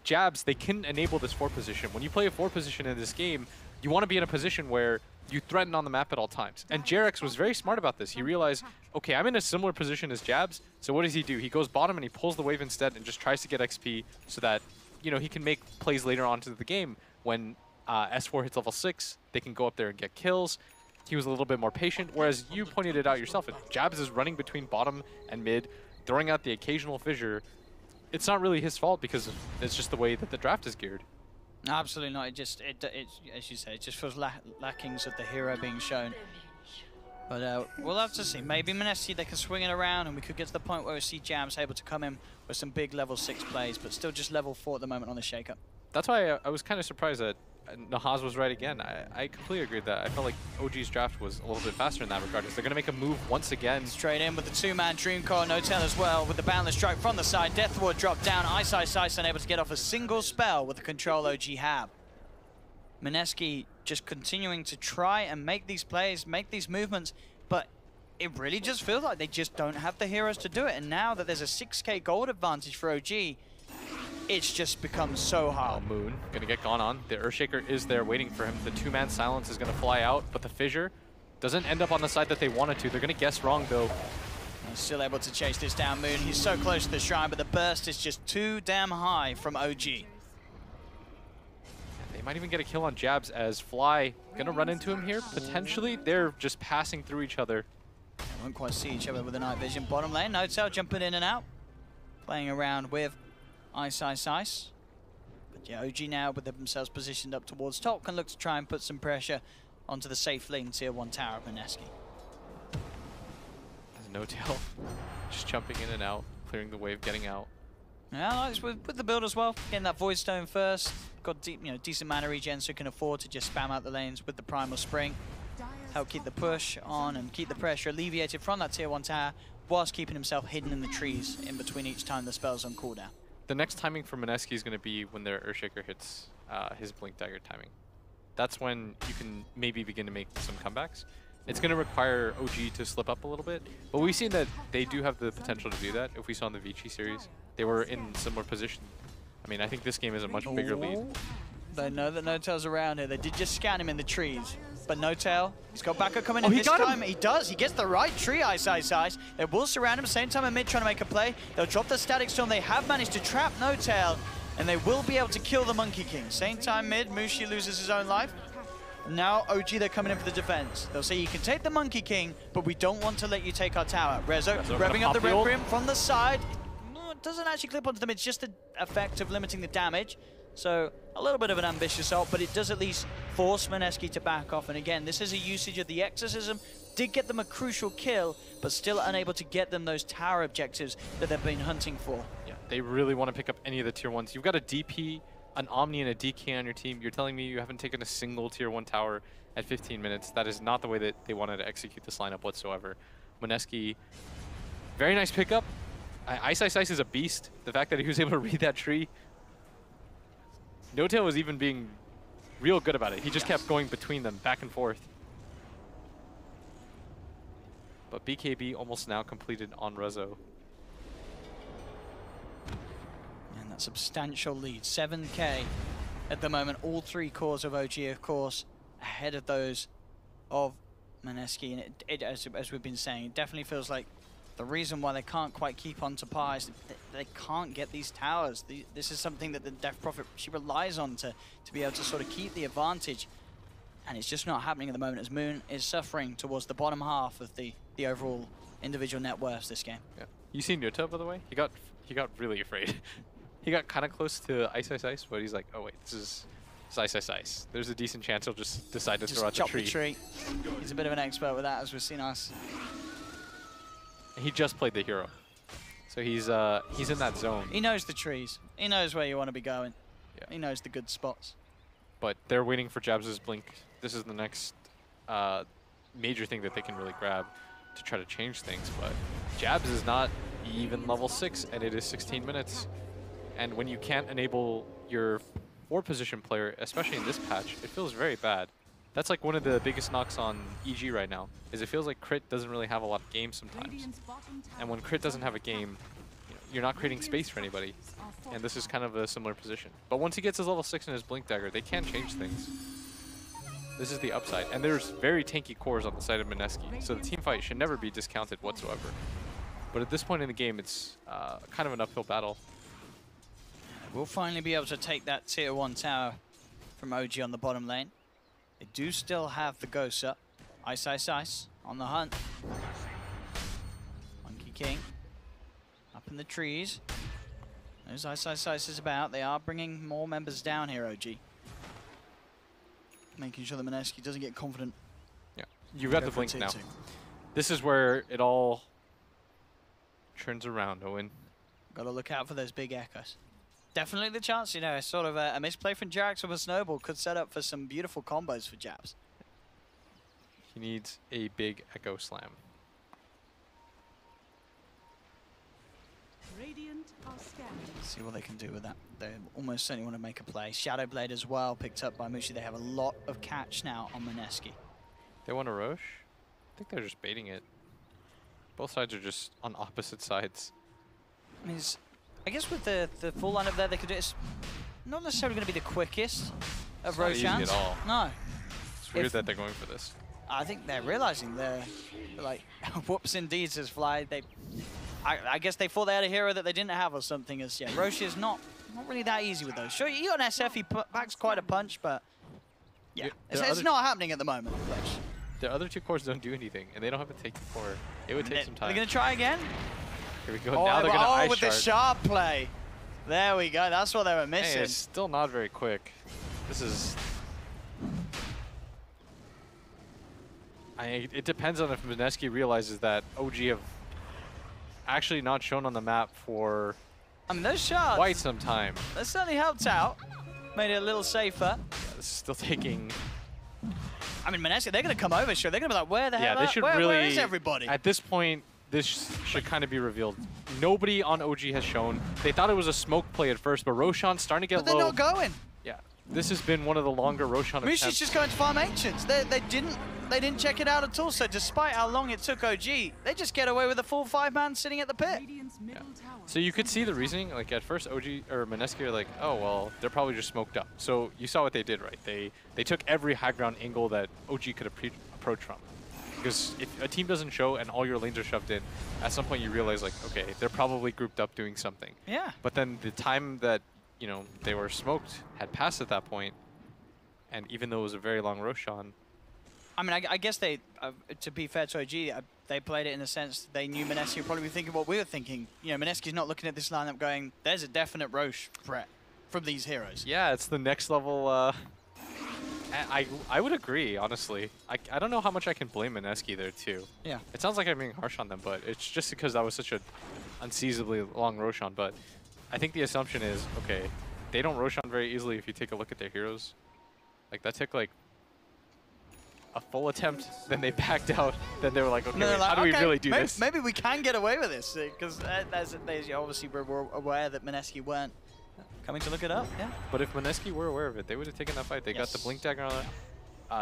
jabs, they can enable this 4 position. When you play a 4 position in this game, you want to be in a position where you threaten on the map at all times. And Jarex was very smart about this. He realized, okay, I'm in a similar position as Jabs, so what does he do? He goes bottom and he pulls the wave instead and just tries to get XP so that, you know, he can make plays later on to the game. When S4 hits level 6, they can go up there and get kills. He was a little bit more patient, whereas you pointed it out yourself. If Jabs is running between bottom and mid, throwing out the occasional fissure, it's not really his fault because it's just the way that the draft is geared. Absolutely not. It as you say, it just feels lackings of the hero being shown. But we'll have to see. Maybe Mineski, they can swing it around and we could get to the point where we see Jams able to come in with some big level 6 plays, but still just level 4 at the moment on the shake-up. That's why I was kind of surprised that Nahaz was right again. I completely agree with that. I felt like OG's draft was a little bit faster in that regard. They're going to make a move once again. Straight in with the 2-man Dream Core, Notel as well, with the Boundless Strike from the side. Death Ward dropped down, Ice unable to get off a single spell with the control OG have. Mineski just continuing to try and make these plays, make these movements, but it really just feels like they just don't have the heroes to do it. And now that there's a 6k gold advantage for OG, it's just become so hard. Moon gonna get gone on. The Earthshaker is there waiting for him. The 2-man silence is gonna fly out, but the fissure doesn't end up on the side that they wanted to. They're gonna guess wrong though. He's still able to chase this down Moon. He's so close to the shrine, but the burst is just too damn high from OG. They might even get a kill on Jabs as Fly gonna run into him here. Potentially, they're just passing through each other. They won't quite see each other with the night vision. Bottom lane, Notel jumping in and out. Playing around with Ice. But yeah, OG now with themselves positioned up towards top can look to try and put some pressure onto the safe lane tier 1 tower of Mineski. There's Notel just jumping in and out, clearing the wave, getting out. Yeah, like with the build as well, getting that Void Stone first. Got decent mana regen, so can afford to just spam out the lanes with the Primal Spring. Help keep the push on and keep the pressure alleviated from that tier 1 tower, whilst keeping himself hidden in the trees in between each time the spell's on cooldown. The next timing for Mineski is going to be when their Earthshaker hits his Blink Dagger timing. That's when you can maybe begin to make some comebacks. It's going to require OG to slip up a little bit, but we've seen that they do have the potential to do that. If we saw in the Vici series, they were in similar position. I mean, I think this game is a much bigger lead. They know that Notel's around here. They did just scan him in the trees. But Notel, he's got backup coming in this time. He does. He gets the right tree, Ice. They will surround him. Same time in mid trying to make a play. They'll drop the Static Storm. They have managed to trap Notel, and they will be able to kill the Monkey King. Same time mid, Mushi loses his own life. Now OG, they're coming in for the defense. They'll say, you can take the Monkey King, but we don't want to let you take our tower. Rezo revving up the Red Brim from the side. It doesn't actually clip onto them. It's just the effect of limiting the damage. So a little bit of an ambitious ult, but it does at least force Mineski to back off. And again, this is a usage of the Exorcism. Did get them a crucial kill, but still unable to get them those tower objectives that they've been hunting for. Yeah, they really want to pick up any of the tier 1s. You've got a DP, an Omni, and a DK on your team. You're telling me you haven't taken a single tier 1 tower at 15 minutes. That is not the way that they wanted to execute this lineup whatsoever. Mineski, very nice pickup. Ice is a beast. The fact that he was able to read that tree. Notel was even being real good about it. He just kept going between them, back and forth. But BKB almost now completed on Rezo. And that substantial lead, 7k at the moment. All 3 cores of OG, of course, ahead of those of Mineski. And it as we've been saying, it definitely feels like the reason why they can't quite keep on to par is that they can't get these towers. This is something that the Death Prophet, she relies on to be able to sort of keep the advantage. And it's just not happening at the moment as Moon is suffering towards the bottom half of the overall individual net worths this game. Yeah. You see Nuta, by the way? He got really afraid. He got kind of close to Ice, but he's like, oh wait, this is Ice. There's a decent chance he'll just decide to throw out the tree. He's a bit of an expert with that, as we've seen us. He just played the hero, so he's in that zone. He knows the trees. He knows where you want to be going. Yeah. He knows the good spots. But they're waiting for Jabs' blink. This is the next major thing that they can really grab to try to change things. But Jabs is not even level 6, and it is 16 minutes. And when you can't enable your 4-position player, especially in this patch, it feels very bad. That's like one of the biggest knocks on EG right now, is it feels like Crit doesn't really have a lot of games sometimes. And when Crit doesn't have a game, you're not creating space for anybody. And this is kind of a similar position. But once he gets his level 6 and his Blink Dagger, they can change things. This is the upside. And there's very tanky cores on the side of Mineski, so the team fight should never be discounted whatsoever. But at this point in the game, it's kind of an uphill battle. We'll finally be able to take that tier 1 tower from OG on the bottom lane. They do still have the ghosts up. Ice on the hunt. Monkey King up in the trees. There's Ice is about. They are bringing more members down here, OG. Making sure that Mineski doesn't get confident. Yeah, you got the blink now. This is where it all turns around, Owen. Got to look out for those big echoes. Definitely the chance, sort of a misplay from Jax with a snowball could set up for some beautiful combos for Jabs. He needs a big echo slam. Radiant are scanning. See what they can do with that. They almost certainly want to make a play. Shadow Blade as well, picked up by Mushi. They have a lot of catch now on Mineski. They want to Roche? I think they're just baiting it. Both sides are just on opposite sides. I guess with the full lineup there, they could do it. It's not necessarily going to be the quickest of Roshan's. Not easy at all. No. It's weird that they're going for this. I think they're realizing they're like, whoops, indeed, says Fly. I guess they thought they had a hero that they didn't have or something. As yeah, Roche is not really that easy with those. Sure, you got an SF, he packs quite a punch, but yeah, it's not happening at the moment. The other 2 cores don't do anything, and they don't have a take for it. It would take some time. They're going to try again? Here we go. Now they're going to Ice with Shard. the sharp play. There we go. That's what they were missing. Hey, it's still not very quick. This is... it depends on if Mineski realizes that OG have actually not shown on the map for those shards, quite some time. That certainly helped out. Made it a little safer. Yeah, this is still taking... Mineski, they're going to come over, sure. They're going to be like, where the hell where is everybody? At this point, this should kind of be revealed. Nobody on OG has shown. They thought it was a smoke play at first, but Roshan's starting to get low. But they're not going. Yeah, this has been one of the longer Roshan attempts. Mushi's just going to farm Ancients. They didn't check it out at all, so despite how long it took OG, they just get away with a full 5-man sitting at the pit. Yeah. So you could see the reasoning. Like at first, OG or Mineski are like, oh well, they're probably just smoked up. So you saw what they did, right? They took every high ground angle that OG could approach from. Because if a team doesn't show and all your lanes are shoved in, at some point you realize like, okay, they're probably grouped up doing something. Yeah. But then the time that they were smoked had passed at that point, and even though it was a very long Roshan. I guess they, to be fair to OG, they played it in the sense they knew Mineski would probably be thinking what we were thinking. Mineski's not looking at this lineup going, there's a definite Roche threat from these heroes. Yeah, it's the next level. I would agree, honestly. I don't know how much I can blame Mineski there, too. Yeah. It sounds like I'm being harsh on them, but it's just because that was such an unseasonably long Roshan. But I think the assumption is, okay, they don't Roshan very easily if you take a look at their heroes. Like, that took, like, a full attempt, then they backed out. Then they were like, okay, wait, how do we really do this? Maybe we can get away with this, because they obviously were aware that Mineski weren't coming to look it up. Yeah. But if Mineski were aware of it, they would have taken that fight. They got the Blink Dagger on it.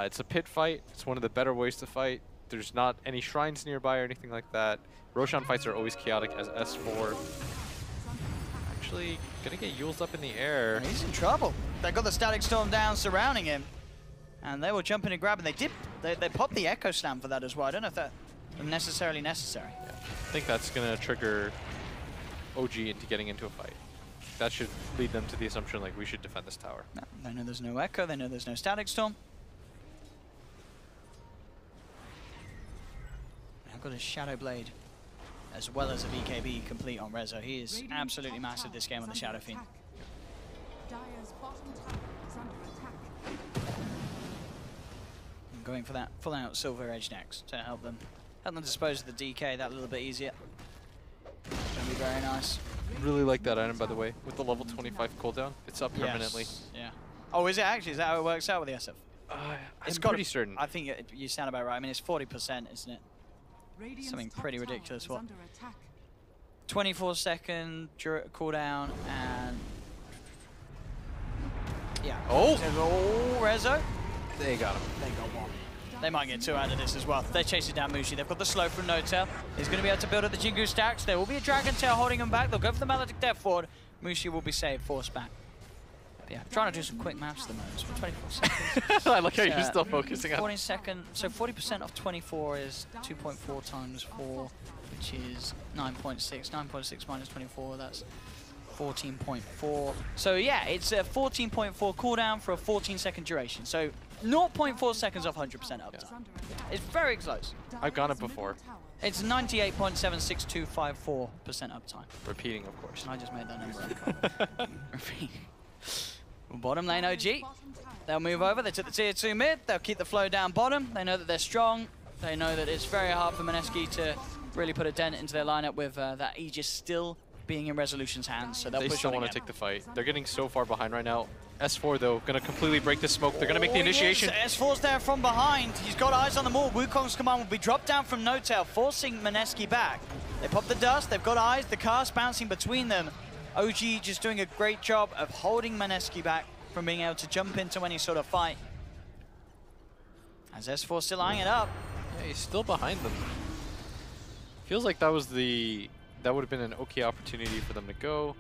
It's a pit fight. It's one of the better ways to fight. There's not any shrines nearby or anything like that. Roshan fights are always chaotic as S4. Actually, gonna get Yule's up in the air. He's in trouble. They got the Static Storm down surrounding him. And they will jump in and grab, and they popped the Echo Slam for that as well. I don't know if that was necessarily necessary. Yeah. I think that's going to trigger OG into getting into a fight. That should lead them to the assumption like we should defend this tower. No, they know there's no Echo, they know there's no Static Storm. I've got a Shadow Blade as well as a BKB complete on Rezo. He is absolutely massive this game on the Shadow Fiend. Dire's bottom tower is under attack. I'm going for that full out Silver Edge next to help them dispose of the DK that little bit easier. It's going to be very nice. Really like that item, by the way, with the level 25 cooldown. It's up permanently. Yes. Yeah. Oh, is it actually? Is that how it works out with the SF? I'm pretty certain. I think you sound about right. I mean, it's 40%, isn't it? Something pretty ridiculous. What? 24-second cooldown and yeah. Oh, Rezo. They got him. They got one. They might get two out of this as well. They're chasing down Mushi. They've got the slow from No-Tail. He's going to be able to build up the Jingu stacks. There will be a Dragon Tail holding him back. They'll go for the Melodic Death forward. Mushi will be saved, forced back. But yeah, I'm trying to do some quick maths at the moment. So 24 seconds. I like how you're still focusing on 40 seconds. So 40% of 24 is 2.4 times 4, which is 9.6. 9.6 minus 24, that's 14.4. So yeah, it's a 14.4 cooldown for a 14-second duration. So 0.4 seconds off 100% uptime. It's very close. I've gone it before. It's 98.76254% uptime. Repeating, of course. I just made that number up. Repeating. Bottom lane OG. They'll move over. They took the tier 2 mid. They'll keep the flow down bottom. They know that they're strong. They know that it's very hard for Mineski to really put a dent into their lineup with that Aegis still being in Resolution's hands. So they'll they push still on want to again. take the fight. They're getting so far behind right now. S4 though, gonna completely break the smoke. They're gonna make the initiation. Yes. S4's there from behind. He's got eyes on them all. Wukong's command will be dropped down from No-Tail, forcing Mineski back. They pop the dust. They've got eyes. The cast bouncing between them. OG just doing a great job of holding Mineski back from being able to jump into any sort of fight. As S4 still eyeing it up. Yeah, he's still behind them. Feels like that would have been an okay opportunity for them to go.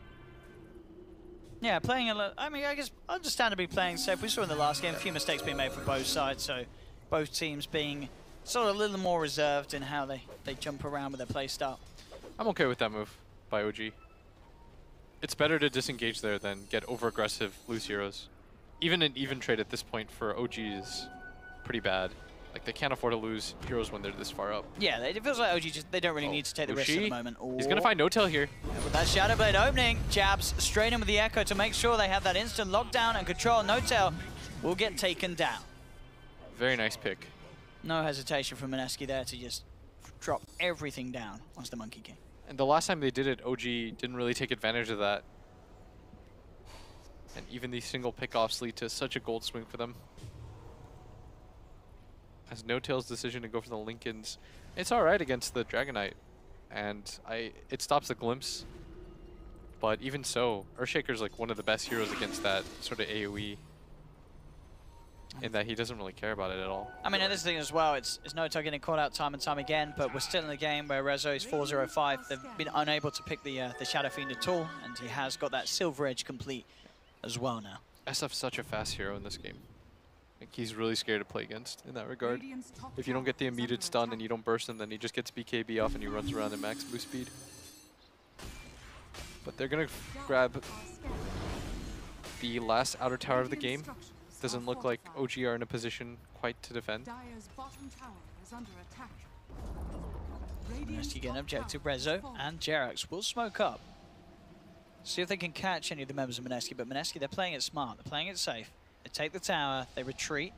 Yeah, playing a little, I mean, I guess understandably playing safe. We saw in the last game a few mistakes being made from both sides, so both teams being sort of a little more reserved in how they jump around with their play style. I'm okay with that move by OG. It's better to disengage there than get over-aggressive, lose heroes. Even an even trade at this point for OG is pretty bad. Like, they can't afford to lose heroes when they're this far up. Yeah, it feels like OG just, they don't really need to take the risk at the moment. He's going to find No-Tail here. Yeah, with that Shadow Blade opening, jabs straight in with the Echo to make sure they have that instant lockdown and control. No-Tail will get taken down. Very nice pick. No hesitation from Mineski there to just drop everything down onto the Monkey King. And the last time they did it, OG didn't really take advantage of that. And even these single pickoffs lead to such a gold swing for them. As No-Tail's decision to go for the Lincolns, it's alright against the Dragonite. And it stops the glimpse. But even so, Earthshaker's like one of the best heroes against that sort of AoE. In that he doesn't really care about it at all. I mean, and this thing as well, it's No-Tail getting caught out time and time again, but we're still in the game where Rezo is 4-0-5. They've been unable to pick the Shadow Fiend at all, and he has got that Silver Edge complete as well now. SF's such a fast hero in this game. Like, he's really scared to play against in that regard. If you don't get the immediate stun and you don't burst him, then he just gets BKB off and he runs around at max boost speed. But they're gonna grab the last outer tower of the game. Doesn't look like OG are in a position quite to defend. Mineski get an objective. Rezo and Jerax will smoke up. See if they can catch any of the members of Mineski, but Mineski, they're playing it smart. They're playing it safe. They take the tower, they retreat.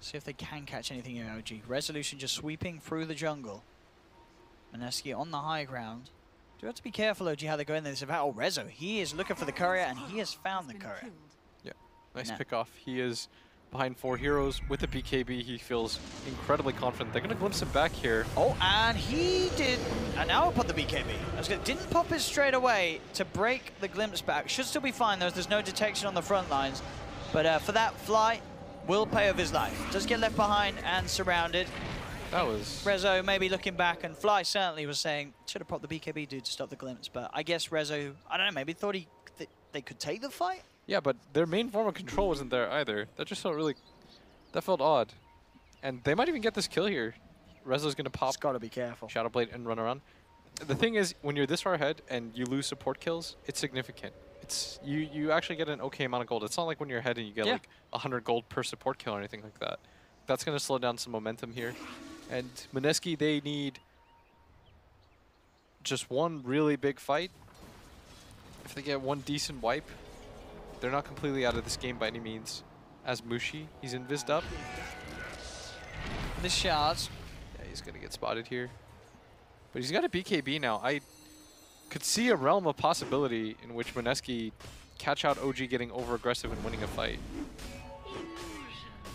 See if they can catch anything in OG. Resolution just sweeping through the jungle. Mineski on the high ground. Do have to be careful, OG, how they go in there. It's about, oh, Rezo. He is looking for the courier, and he has found the courier. Yeah, nice pick off. He is behind 4 heroes with the BKB. He feels incredibly confident. They're going to glimpse him back here. Oh, and he did. And now I'll put the BKB. Didn't pop it straight away to break the glimpse back. Should still be fine, though. There's no detection on the front lines. But for that, Fly will pay of his life. Does get left behind and surrounded. That was... Rezo maybe looking back, and Fly certainly was saying, should have popped the BKB dude to stop the glimpse. But I guess Rezo, I don't know, maybe thought they could take the fight? Yeah, but their main form of control wasn't there either. That just felt really... That felt odd. And they might even get this kill here. Rezo's going to pop. Just got to be careful. Shadow Blade and run around. The thing is, when you're this far ahead and you lose support kills, it's significant. It's you actually get an okay amount of gold. It's not like when you're ahead and you get like 100 gold per support kill or anything like that. That's going to slow down some momentum here. And Mineski, they need just one really big fight. If they get one decent wipe, they're not completely out of this game by any means. As Mushi, he's invised up. The shards. Yeah, he's going to get spotted here. But he's got a BKB now. I could see a realm of possibility in which Mineski catch out OG getting over-aggressive and winning a fight.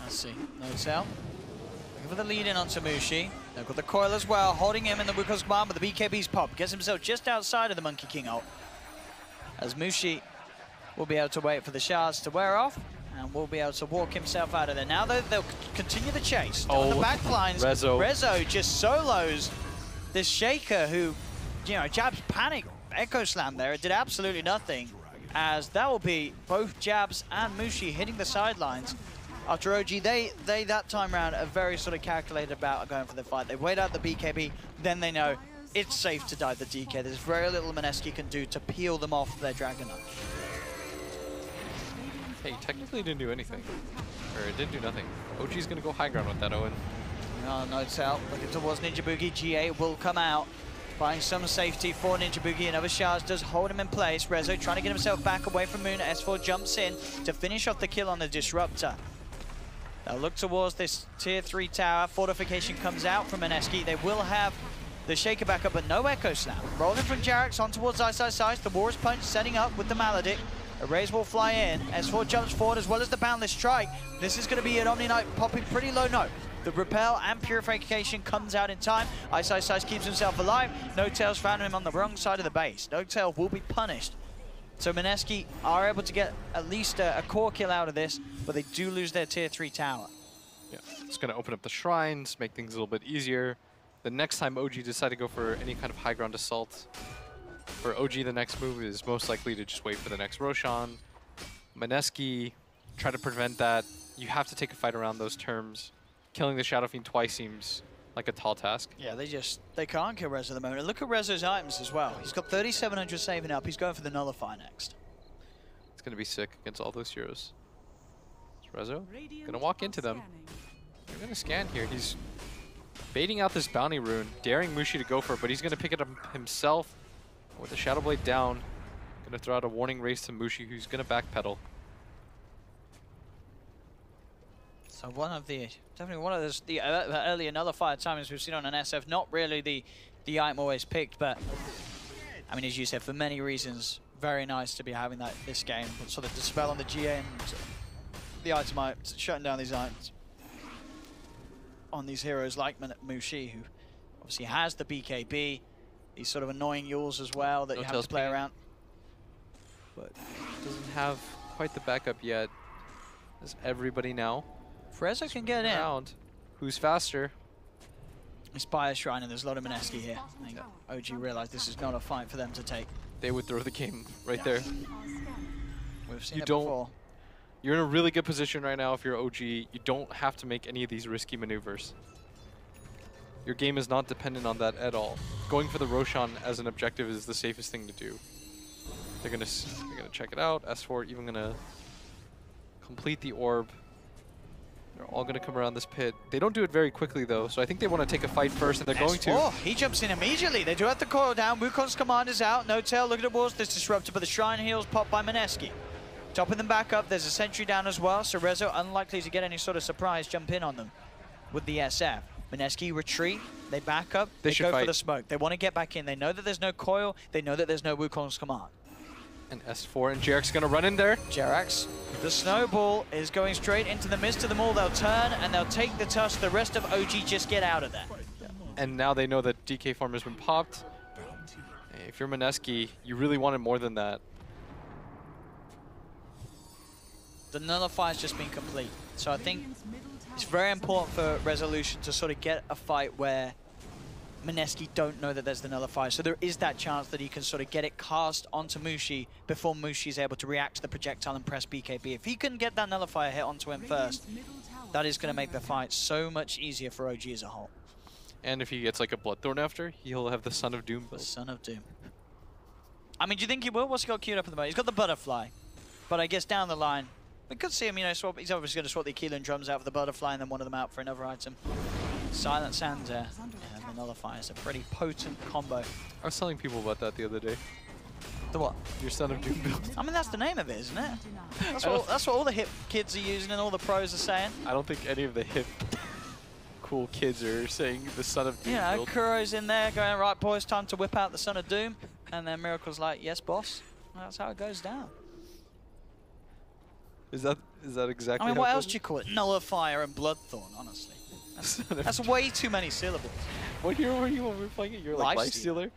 Let's see. Notes out. Looking for the lead in onto Mushi. They've got the coil as well, holding him in the Wukong's command, but the BKB's pop. Gets himself just outside of the Monkey King ult. As Mushi will be able to wait for the shards to wear off, and will be able to walk himself out of there. Now they'll continue the chase. On the back lines, Rezo just solos this Shaker who, you know, Jabs panic Echo Slam there. It did absolutely nothing, as that will be both Jabs and Mushi hitting the sidelines. After OG, they that time round are very sort of calculated about going for the fight. They wait out the BKB, then they know it's safe to dive the DK. There's very little Mineski can do to peel them off their Dragon Knight. Hey, technically it didn't do anything. Or it didn't do nothing. OG's gonna go high ground with that, Owen. Notes out, looking towards Ninja Boogie. GA will come out, buying some safety for Ninja Boogie. Another charge does hold him in place. Rezo trying to get himself back away from Moon. S4 jumps in to finish off the kill on the Disruptor. They'll look towards this tier 3 tower. Fortification comes out from Mineski. They will have the Shaker back up, but no Echo Slam. Rolling from Jarex on towards Ice. The War's Punch setting up with the Maledict. A Raze will fly in. S4 jumps forward as well as the Boundless Strike. This is going to be an Omni Knight popping pretty low note. The Repel and Purification comes out in time. Ice keeps himself alive. No Tails found him on the wrong side of the base. No Tail will be punished. So Mineski are able to get at least a core kill out of this, but they do lose their tier 3 tower. Yeah, it's going to open up the shrines, make things a little bit easier. The next time OG decide to go for any kind of high ground assault, for OG the next move is most likely to just wait for the next Roshan. Mineski, try to prevent that. You have to take a fight around those terms. Killing the Shadow Fiend twice seems like a tall task. Yeah, they can't kill Rezo at the moment. And look at Rezo's items as well. He's got 3,700 saving up. He's going for the Nullify next. It's going to be sick against all those heroes. Is Rezo going to walk into them. They're going to scan here. He's baiting out this bounty rune, daring Mushi to go for it, but he's going to pick it up himself with the Shadow Blade down. Going to throw out a warning race to Mushi, who's going to backpedal. So definitely one of the earlier Nullifier timings we've seen on an SF. Not really the item always picked, but I mean, as you said, for many reasons, very nice to be having this game. Sort of dispel on the GA and the item shutting down these items on these heroes like Mushi, who obviously has the BKB. These sort of annoying Yules as well that you have to play around. But doesn't have quite the backup yet. As everybody now. Rezo can get in. Who's faster? It's Spire Shrine and there's a lot of Mineski here. I think OG realized this is not a fight for them to take. They would throw the game right there. We've seen it before. You're in a really good position right now if you're OG. You don't have to make any of these risky maneuvers. Your game is not dependent on that at all. Going for the Roshan as an objective is the safest thing to do. They're gonna check it out. S4 even gonna complete the orb. They're all going to come around this pit. They don't do it very quickly, though, so I think they want to take a fight first, and they're going to. Oh, he jumps in immediately. They do have the coil down. Wukong's command is out. No Tail, look at the walls. This disruptor, but the Shrine heals popped by Mineski. Topping them back up. There's a sentry down as well, so Rezo unlikely to get any sort of surprise jump in on them with the SF. Mineski retreat. They back up. They go for the smoke. They want to get back in. They know that there's no coil. They know that there's no Wukong's command. And S4 and Jarek's going to run in there. Jarex, the snowball is going straight into the midst of them all. They'll turn and they'll take the tusk. The rest of OG just get out of there. And now they know that DK form has been popped. Hey, if you're Mineski, you really wanted more than that. The Nullifier's just been complete. So I think it's very important for Resolution to sort of get a fight where Mineski don't know that there's the nullifier, so there is that chance that he can sort of get it cast onto Mushi before Mushi is able to react to the projectile and press BKB. If he can get that nullifier hit onto him first, that is going to make the fight so much easier for OG as a whole. And if he gets like a Bloodthorn after, he'll have the Son of Doom build. Son of Doom. I mean, do you think he will? What's he got queued up at the moment? He's got the Butterfly, but I guess down the line, we could see him, you know, swap. He's obviously going to swap the Aquila drums out for the Butterfly and then one of them out for another item. Silent Sands and the Nullifier is a pretty potent combo. I was telling people about that the other day. The what? Your Son of Doom build. I mean, that's the name of it, isn't it? That's what all the hip kids are using and all the pros are saying. I don't think any of the hip, cool kids are saying the Son of Doom build. Kuro's in there going, right, boys, time to whip out the Son of Doom. And then Miracle's like, yes, boss. That's how it goes down. Is that exactly? I mean, what else do you call it? Nullifier and Bloodthorn, honestly. That's way too many syllables. What hero were you when we were playing it? You're like Lifestealer?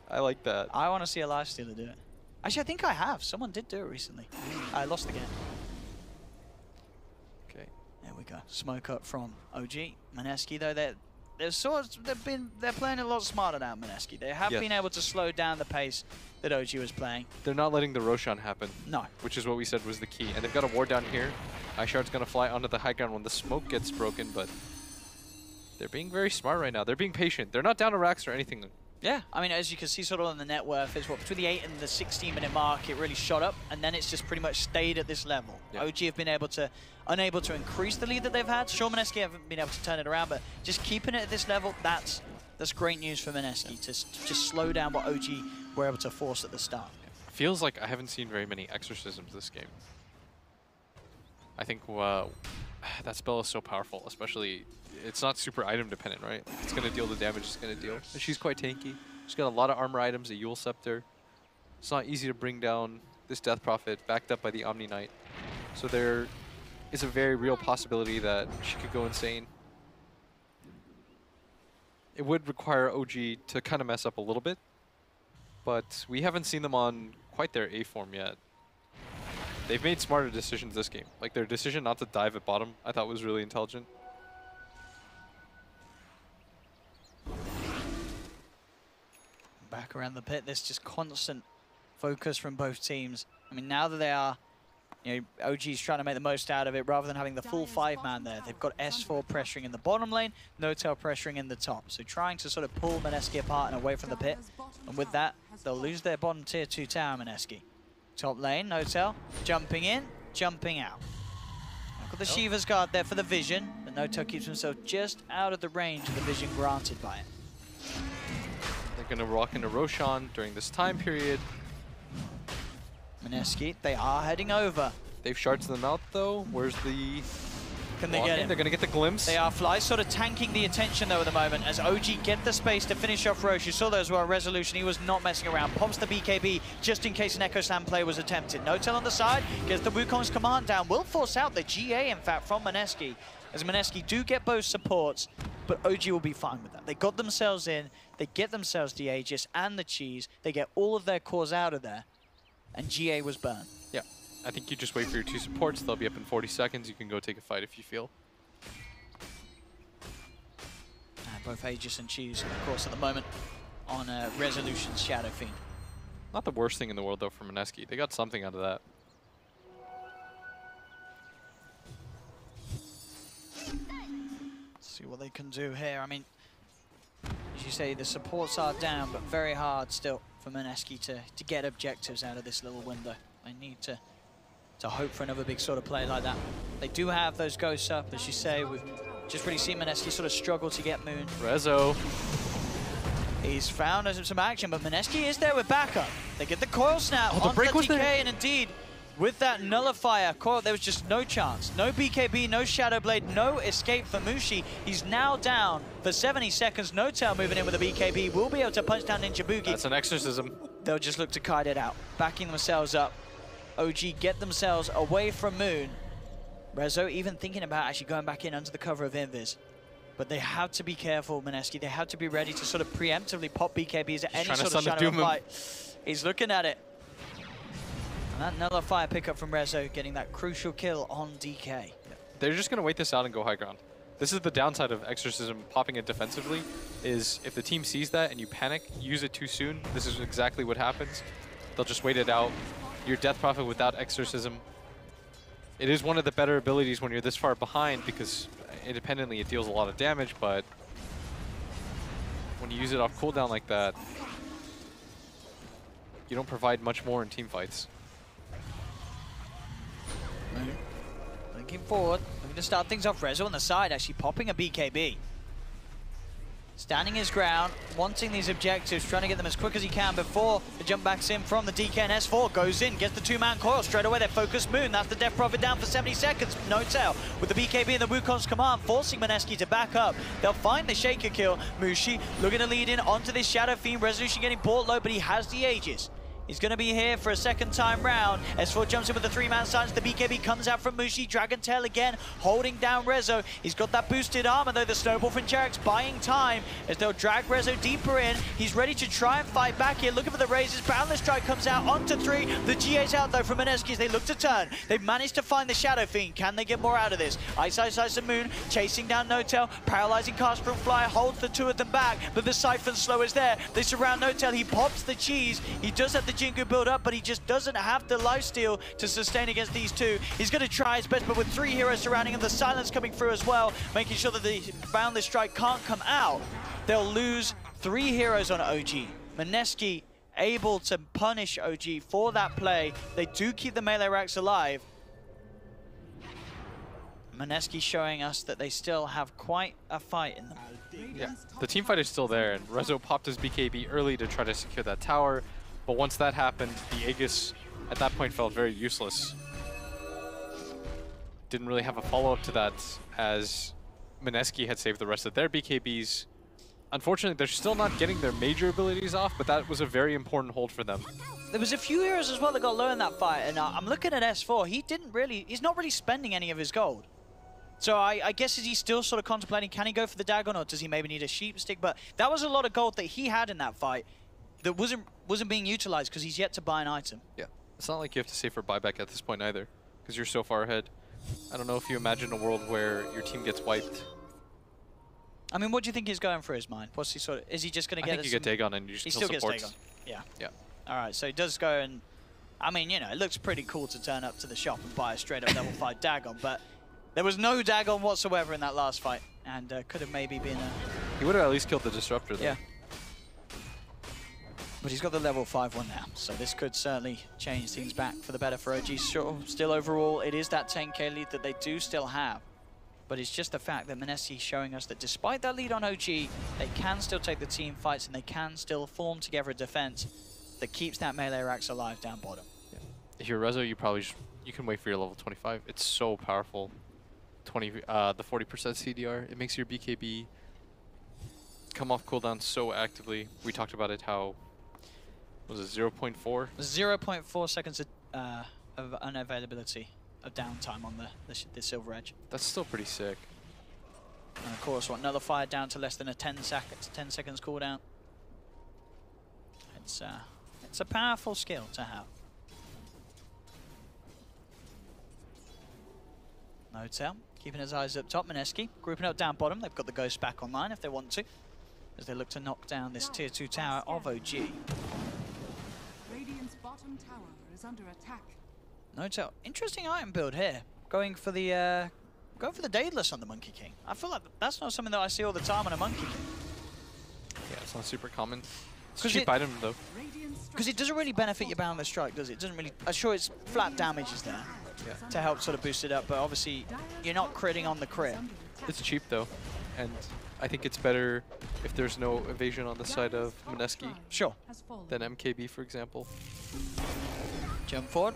I like that. I want to see a Lifestealer do it. Actually, I think I have. Someone did do it recently. I lost the game. Okay. There we go. Smoke up from OG. Mineski, though, they're playing a lot smarter now, Mineski. They have been able to slow down the pace that OG was playing. They're not letting the Roshan happen. No. Which is what we said was the key. And they've got a ward down here. Ishard's going to fly onto the high ground when the smoke gets broken, but they're being very smart right now. They're being patient. They're not down to racks or anything. Yeah, I mean, as you can see sort of on the net worth, it's what, between the 8 and the 16-minute mark, it really shot up, and then it's just pretty much stayed at this level. Yeah. OG have been unable to increase the lead that they've had. Sure, Mineski haven't been able to turn it around, but just keeping it at this level, that's great news for Mineski to just slow down what OG were able to force at the start. Feels like I haven't seen very many exorcisms this game. I think that spell is so powerful, especially it's not super item dependent, right? Like, it's going to deal the damage it's going to deal. And she's quite tanky. She's got a lot of armor items, a Yule Scepter. It's not easy to bring down this Death Prophet, backed up by the Omni Knight. So there is a very real possibility that she could go insane. It would require OG to kind of mess up a little bit, but we haven't seen them on quite their A form yet. They've made smarter decisions this game. Like their decision not to dive at bottom, I thought was really intelligent. Back around the pit, there's just constant focus from both teams. I mean, now that they are, you know, OG's trying to make the most out of it rather than having the full 5-man there. They've got S4 pressuring in the bottom lane, N0tail pressuring in the top. So trying to sort of pull Mineski apart and away from the pit. And with that, they'll lose their bottom tier 2 tower, Mineski. Top lane, N0tail, jumping in, jumping out. I've got the Shiva's guard there for the vision, but N0tail keeps himself just out of the range of the vision granted by it. They're going to rock into Roshan during this time period. Mineski, they are heading over. They've shards them out though. Where's the... Can they get it? They're going to get the glimpse. They are fly, sort of tanking the attention though at the moment as OG get the space to finish off Roche. You saw those were a resolution. He was not messing around. Pops the BKB just in case an Echo Slam play was attempted. N0tail on the side, gets the Wukong's command down. Will force out the GA in fact from Mineski. As Mineski do get both supports, but OG will be fine with that. They got themselves in, they get themselves the Aegis and the Cheese. They get all of their cores out of there, and GA was burned. Yeah. I think you just wait for your 2 supports. They'll be up in 40 seconds. You can go take a fight if you feel. Both Aegis and Cheese, of course, at the moment on Resolution's Shadow Fiend. Not the worst thing in the world, though, for Mineski. They got something out of that. Let's see what they can do here. I mean, as you say, the supports are down, but very hard still for Mineski to get objectives out of this little window. They need to hope for another big sort of play like that. They do have those ghosts up, as you say. We've just really seen Mineski sort of struggle to get Moon. Rezo. He's found some action, but Mineski is there with backup. They get the coil snap on the DK, and indeed, with that nullifier, coil, there was just no chance. No BKB, no Shadow Blade, no escape for Mushi. He's now down for 70 seconds. N0tail moving in with a BKB. Will be able to punch down Ninja Boogie. That's an exorcism. They'll just look to kite it out, backing themselves up. OG get themselves away from Moon. Rezo even thinking about actually going back in under the cover of Invis. But they have to be careful, Mineski. They have to be ready to sort of preemptively pop BKBs at any sort of shadow fight. He's looking at it. And that nullifier pickup from Rezo, getting that crucial kill on DK. They're just going to wait this out and go high ground. This is the downside of Exorcism popping it defensively, is if the team sees that and you panic, use it too soon, this is exactly what happens. They'll just wait it out. Your Death Prophet without Exorcism, it is one of the better abilities when you're this far behind because independently it deals a lot of damage, but when you use it off cooldown like that, you don't provide much more in team fights. Looking forward, looking to start things off. Rezo on the side, actually popping a BKB. Standing his ground, wanting these objectives, trying to get them as quick as he can before the jump backs in from the DK, and S4 goes in, gets the two-man coil straight away. They focus Moon. That's the Death Prophet down for 70 seconds. No tail with the BKB and the Wukong's command, forcing Mineski to back up. They'll find the Shaker kill. Mushi looking to lead in onto this Shadow Fiend. Resolution getting bought low, but he has the Aegis. He's going to be here for a second time round. S4 jumps in with the three-man silence. The BKB comes out from Mushi. Dragon Tail again, holding down Rezo. He's got that boosted armor, though. The snowball from Jarek's buying time as they'll drag Rezo deeper in. He's ready to try and fight back here, looking for the raises. Boundless Strike comes out onto 3. The GA's out, though, from Mineski as they look to turn. They've managed to find the Shadow Fiend. Can they get more out of this? Ice and Moon chasing down No-Tail. Paralyzing Casper and Fly holds the two of them back, but the Siphon Slow is there. They surround No-Tail. He pops the cheese. He does have the Jingu build up, but he just doesn't have the lifesteal to sustain against these two. He's going to try his best, but with 3 heroes surrounding him, the silence coming through as well, making sure that the Boundless Strike can't come out. They'll lose 3 heroes on OG. Mineski able to punish OG for that play. They do keep the melee racks alive. Mineski showing us that they still have quite a fight in them. Yeah, the team fight is still there, and Rezo popped his BKB early to try to secure that tower. But once that happened, the Aegis at that point felt very useless. Didn't really have a follow-up to that as Mineski had saved the rest of their BKBs. Unfortunately, they're still not getting their major abilities off, but that was a very important hold for them. There was a few heroes as well that got low in that fight, and I'm looking at S4. He's not really spending any of his gold. So I guess is he still sort of contemplating, can he go for the Dagon or does he maybe need a sheep stick? But that was a lot of gold that he had in that fight that wasn't being utilized because he's yet to buy an item. Yeah, it's not like you have to save for buyback at this point either, because you're so far ahead. I don't know if you imagine a world where your team gets wiped. I mean, what do you think he's going for his mind? What's he sort of? Is he just going to get? I think you get Dagon and you still gets Dagon. Yeah. Yeah. All right, so he does go and, I mean, you know, it looks pretty cool to turn up to the shop and buy a straight up level 5 Dagon, but there was no Dagon whatsoever in that last fight, and could have maybe been a. He would have at least killed the Disruptor though. Yeah. But he's got the level 5 one now, so this could certainly change things back for the better for OG. Sure, still overall, it is that 10k lead that they do still have. But it's just the fact that Mineski is showing us that despite that lead on OG, they can still take the team fights and they can still form together a defense that keeps that melee racks alive down bottom. Yeah. If you're Rezo, you can wait for your level 25. It's so powerful. The 40% CDR, it makes your BKB come off cooldown so actively. We talked about it how. Was it 0.4? 0.4 seconds of unavailability of downtime on the Silver Edge. That's still pretty sick. And of course, what, nullifier down to less than a 10 seconds cooldown. It's a powerful skill to have. No-Tail keeping his eyes up top. Mineski grouping up down bottom. They've got the Ghost back online if they want to, as they look to knock down this tier 2 tower of OG. Radiant's bottom tower is under attack. No-Tail, interesting item build here. Going for the Daedalus on the Monkey King. I feel like that's not something that I see all the time on a Monkey King. Yeah, it's not super common. It's a cheap item though. Because it doesn't really benefit your Boundless Strike, does it? It doesn't really. I'm sure it's flat damage is there to help sort of boost it up, but obviously you're not critting on the crit. It's cheap though, and I think it's better if there's no evasion on the side of Mineski. Sure. Than MKB, for example. Jump forward.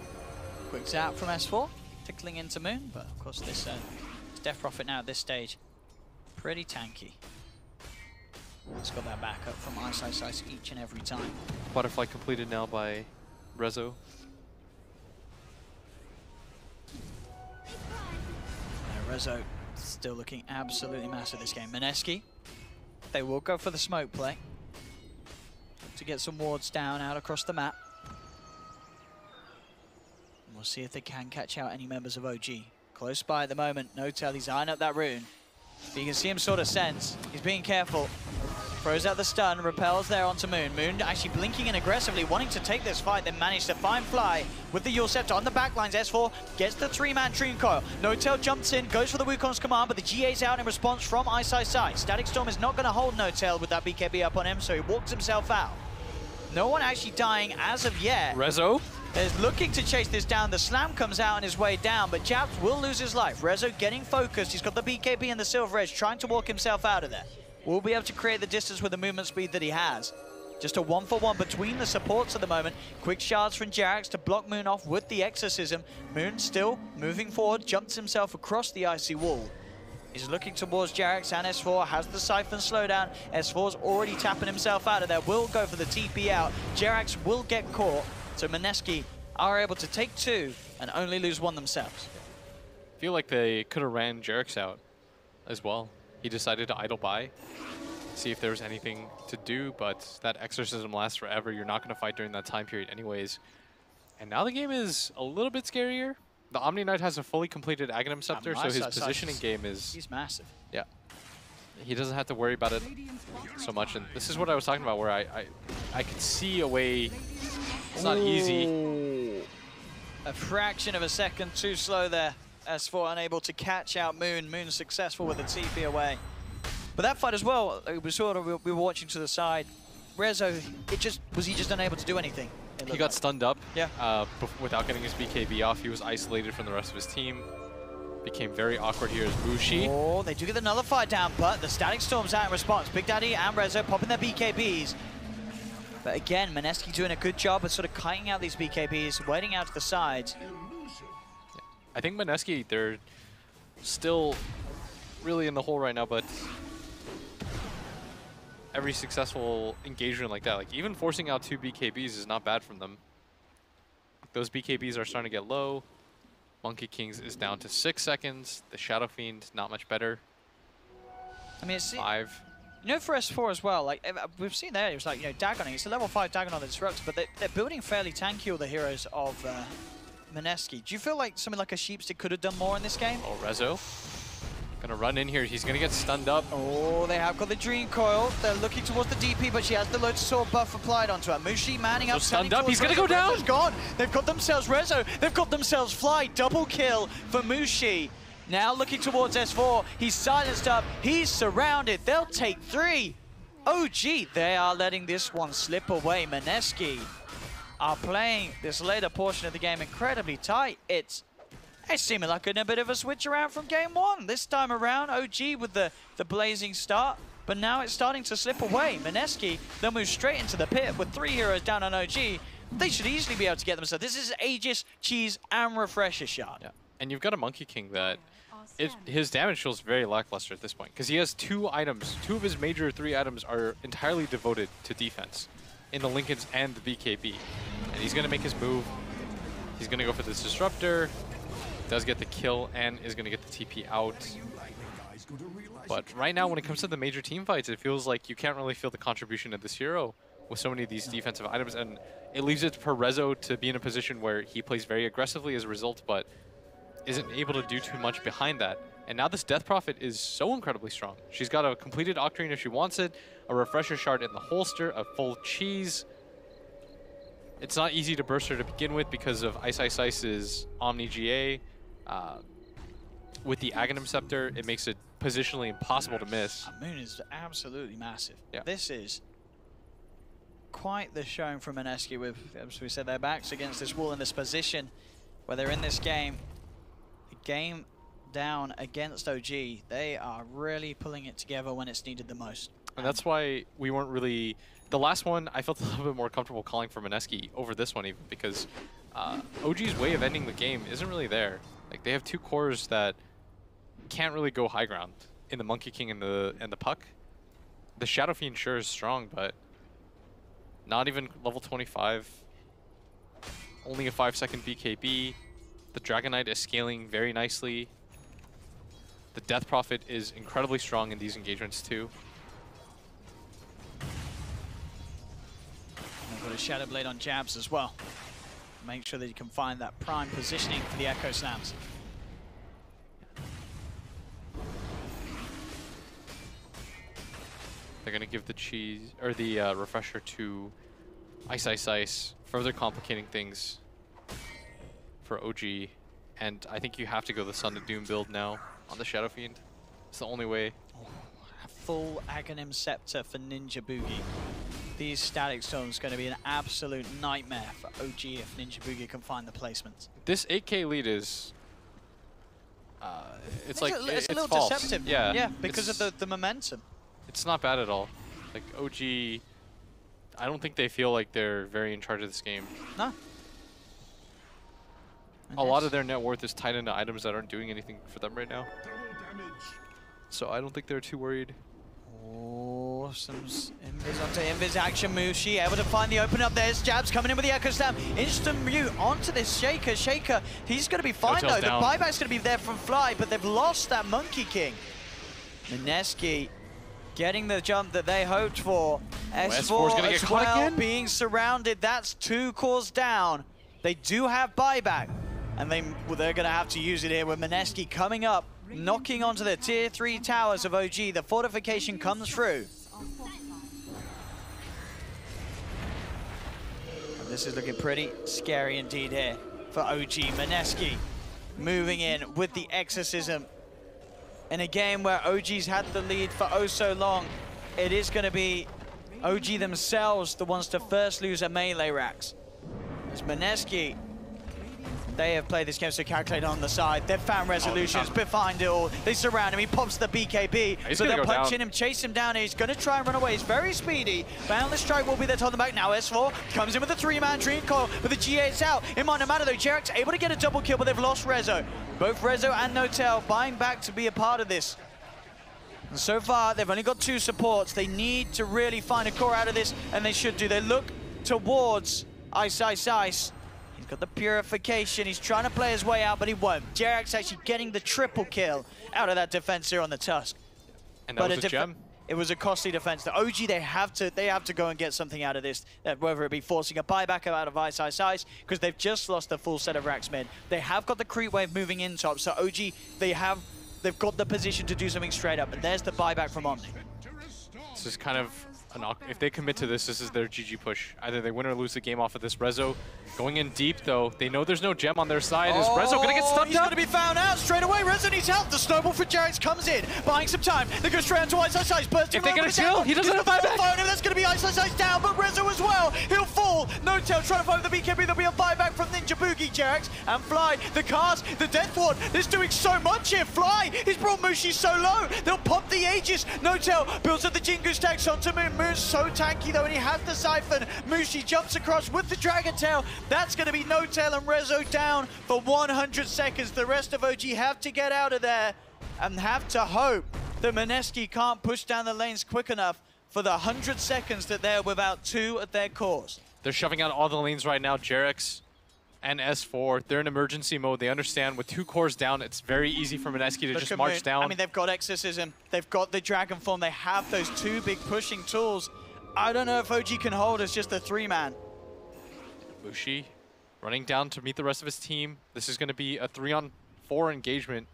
Quick zap from S4. Tickling into Moon, but of course this Death Prophet now at this stage. Pretty tanky. It's got that backup from Ice each and every time. Butterfly completed now by Rezo. Rezo still looking absolutely massive this game. Mineski, they will go for the smoke play to get some wards down out across the map. And we'll see if they can catch out any members of OG. Close by at the moment. No-Tail, he's eyeing up that rune. But you can see him sort of sense. He's being careful. Throws out the stun, repels there onto Moon. Moon actually blinking in aggressively, wanting to take this fight, then managed to find Fly with the Yule Scepter on the backlines. S4 gets the 3-man Dream Coil. No-Tail jumps in, goes for the Wukong's command, but the GA's out in response from Ice Ice side. Static Storm is not going to hold No-Tail with that BKB up on him, so he walks himself out. No one actually dying as of yet. Rezo is looking to chase this down. The slam comes out on his way down, but Jabs will lose his life. Rezo getting focused. He's got the BKB and the Silver Edge, trying to walk himself out of there. Will be able to create the distance with the movement speed that he has. Just a 1-for-1 between the supports at the moment. Quick shards from Jarax to block Moon off with the Exorcism. Moon still moving forward, jumps himself across the icy wall. He's looking towards Jarax, and S4 has the Siphon slowdown. S4's already tapping himself out of there. Will go for the TP out. Jarax will get caught, so Mineski are able to take 2 and only lose 1 themselves. I feel like they could have ran Jarax out as well. He decided to idle by, see if there was anything to do, but that Exorcism lasts forever. You're not going to fight during that time period anyways. And now the game is a little bit scarier. The Omni Knight has a fully completed Aghanim Scepter, so his positioning game is... He's massive. Yeah. He doesn't have to worry about it so much. And this is what I was talking about, where I could see a way. It's not easy. A fraction of a second too slow there. S4 unable to catch out Moon. Moon successful with the TP away. But that fight as well, we were watching to the side. Rezo, was he just unable to do anything? He got stunned up. Yeah. Without getting his BKB off. He was isolated from the rest of his team. Became very awkward here as Bushi. Oh, they do get the Nullify down, but the Static Storm's out in response. Big Daddy and Rezo popping their BKBs. But again, Mineski doing a good job of sort of kiting out these BKBs, waiting out to the sides. I think Mineski, they're still really in the hole right now, but every successful engagement like that, like even forcing out 2 BKBs is not bad from them. Those BKBs are starting to get low. Monkey Kings is down to 6 seconds. The Shadow Fiend, not much better. I mean, it's 5. You know, for S4 as well, like we've seen there, it was like, you know, Dagoning. It's a level 5 Dagonon that disrupts, but they're building fairly tanky, all the heroes of Mineski. Do you feel like something like a Sheepstick could have done more in this game? Oh, Rezo. Gonna run in here. He's gonna get stunned up. Oh, they have got the Dream Coil. They're looking towards the DP, but she has the Lotus Sword buff applied onto her. Mushi manning up. Stunned up. He's gonna go down. Rezo's gone. They've got themselves Rezo. They've got themselves Fly. Double kill for Mushi. Now looking towards S4. He's silenced up. He's surrounded. They'll take 3. OG, they are letting this one slip away. Mineski are playing this later portion of the game incredibly tight. It's seeming like a bit of a switch around from game 1. This time around, OG with the blazing start, but now it's starting to slip away. Mineski, they'll move straight into the pit with 3 heroes down on OG. They should easily be able to get themselves. This is Aegis, Cheese, and Refresher Shard. Yeah. And you've got a Monkey King that his damage feels very lackluster at this point, because he has 2 items. 2 of his major 3 items are entirely devoted to defense in the Lincolns and the BKB. And he's going to make his move. He's going to go for this Disruptor. Does get the kill and is going to get the TP out. But right now, when it comes to the major team fights, it feels like you can't really feel the contribution of this hero with so many of these defensive items. And it leaves it for Rezo to be in a position where he plays very aggressively as a result, but isn't able to do too much behind that. And now this Death Prophet is so incredibly strong. She's got a completed Octarine if she wants it, a Refresher Shard in the holster, a full Cheese. It's not easy to burst her to begin with because of Ice Ice Ice's Omni GA. With the Aghanim Scepter, it makes it positionally impossible to miss. Moon is absolutely massive. Yeah. This is quite the showing from Mineski with, as we said, their backs against this wall in this position where they're in this game. The game down against OG. They are really pulling it together when it's needed the most. And that's why we weren't really... The last one, I felt a little bit more comfortable calling for Mineski over this one even, because OG's way of ending the game isn't really there. Like, they have 2 cores that can't really go high ground in the Monkey King and the Puck. The Shadow Fiend sure is strong, but not even level 25. Only a 5-second BKB. The Dragon Knight is scaling very nicely. The Death Prophet is incredibly strong in these engagements too. And got a Shadow Blade on Jabs as well. Make sure that you can find that prime positioning for the Echo Slams. They're going to give the cheese or the refresher to Ice Ice Ice, further complicating things for OG. And I think you have to go the Son of Doom build now on the Shadow Fiend. It's the only way. Oh, a full Aghanim Scepter for Ninja Boogie. These Static Storms going to be an absolute nightmare for OG if Ninja Boogie can find the placements. This 8k lead is... it's like it's a little false. deceptive. Yeah, because of the momentum. It's not bad at all. Like OG, I don't think they feel like they're very in charge of this game. No. A lot of their net worth is tied into items that aren't doing anything for them right now. So I don't think they're too worried. Oh, some Invis onto Invis action move. She able to find the open up. There's Jabs coming in with the Echo Slam. Instant mute onto this Shaker. Shaker, he's going to be fine though. The buyback's going to be there from Fly, but they've lost that Monkey King. Mineski getting the jump that they hoped for. S4 gonna get caught again? Being surrounded. That's 2 cores down. They do have buyback, and they're going to have to use it here with Mineski coming up, knocking onto the tier 3 towers of OG. The fortification comes through. And this is looking pretty scary indeed here for OG. Mineski moving in with the Exorcism. In a game where OG's had the lead for oh so long, it is going to be OG themselves the ones to first lose a melee racks. As Mineski, they have played this game so calculated on the side. They've found resolutions behind it all. They surround him. He pops the BKB. So they're punching him, chase him down. He's going to try and run away. He's very speedy. Boundless Strike will be there to hold them back. Now S4 comes in with a 3-man Dream Coil, but the G8's out. It might not matter though. Jarek's able to get a double kill, but they've lost Rezo. Both Rezo and Notel buying back to be a part of this. And so far, they've only got 2 supports. They need to really find a core out of this, and they should do. They look towards Ice Ice Ice. He's got the purification. He's trying to play his way out, but he won't. Jarek's actually getting the triple kill out of that defense here on the Tusk. And that was a gem. It was a costly defense. The OG, they have to go and get something out of this, whether it be forcing a buyback out of Ice Ice Ice, because they've just lost the full set of racks mid. They have got the creep wave moving in top, so OG, they've got the position to do something straight up, and there's the buyback from Omni. This is kind of if they commit to this, this is their GG push. Either they win or lose the game off of this. Rezo going in deep, though. They know there's no gem on their side. Is Rezo going to get stunned He's up? going to be found out straight away. Rezo needs help. The snowball for Jarek's comes in, buying some time. They go straight onto Ice Ice Ice. Bursting if they get a kill, he doesn't have buyback. That's going to be Ice Ice Ice down, but Rezo as well. He'll fall. Notel trying to find the BKB. There'll be a buyback from Ninja Boogie, Jarek's, and Fly. The cast, the Death Ward. Is doing so much here. Fly, he's brought Mushi so low. They'll pop the Aegis. Notel builds up the Jingu stacks onto Moon. Moon's so tanky though, and he has the Siphon. Mushi jumps across with the Dragon Tail. That's going to be Notel and Rezo down for 100 seconds. The rest of OG have to get out of there and have to hope that Mineski can't push down the lanes quick enough for the 100 seconds that they're without 2 of their cores. They're shoving out all the lanes right now. Jarek's and S4, they're in emergency mode. They understand with 2 cores down, it's very easy for Mineski to just march down. I mean, they've got Exorcism, they've got the Dragon Form, they have those 2 big pushing tools. I don't know if OG can hold as just a 3-man. Mushi running down to meet the rest of his team. This is going to be a 3-on-4 engagement.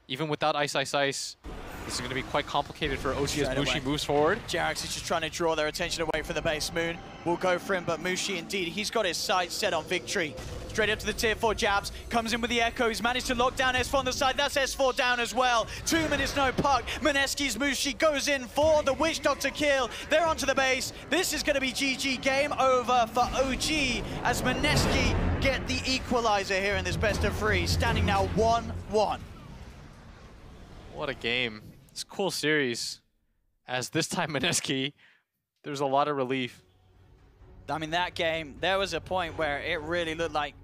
Even without Ice Ice Ice, this is going to be quite complicated for OG as Mushi moves forward. Jarek's is just trying to draw their attention away from the base. Moon will go for him, but Mushi indeed, he's got his sights set on victory. Straight up to the tier 4 jabs, comes in with the Echo. He's managed to lock down S4 on the side. That's S4 down as well. 2 minutes, no puck. Mineski's Mushi goes in for the Witch Doctor kill. They're onto the base. This is going to be GG. Game over for OG as Mineski get the equalizer here in this best of 3, standing now 1-1. What a game. It's a cool series. As this time Mineski, there's a lot of relief. I mean, that game, there was a point where it really looked like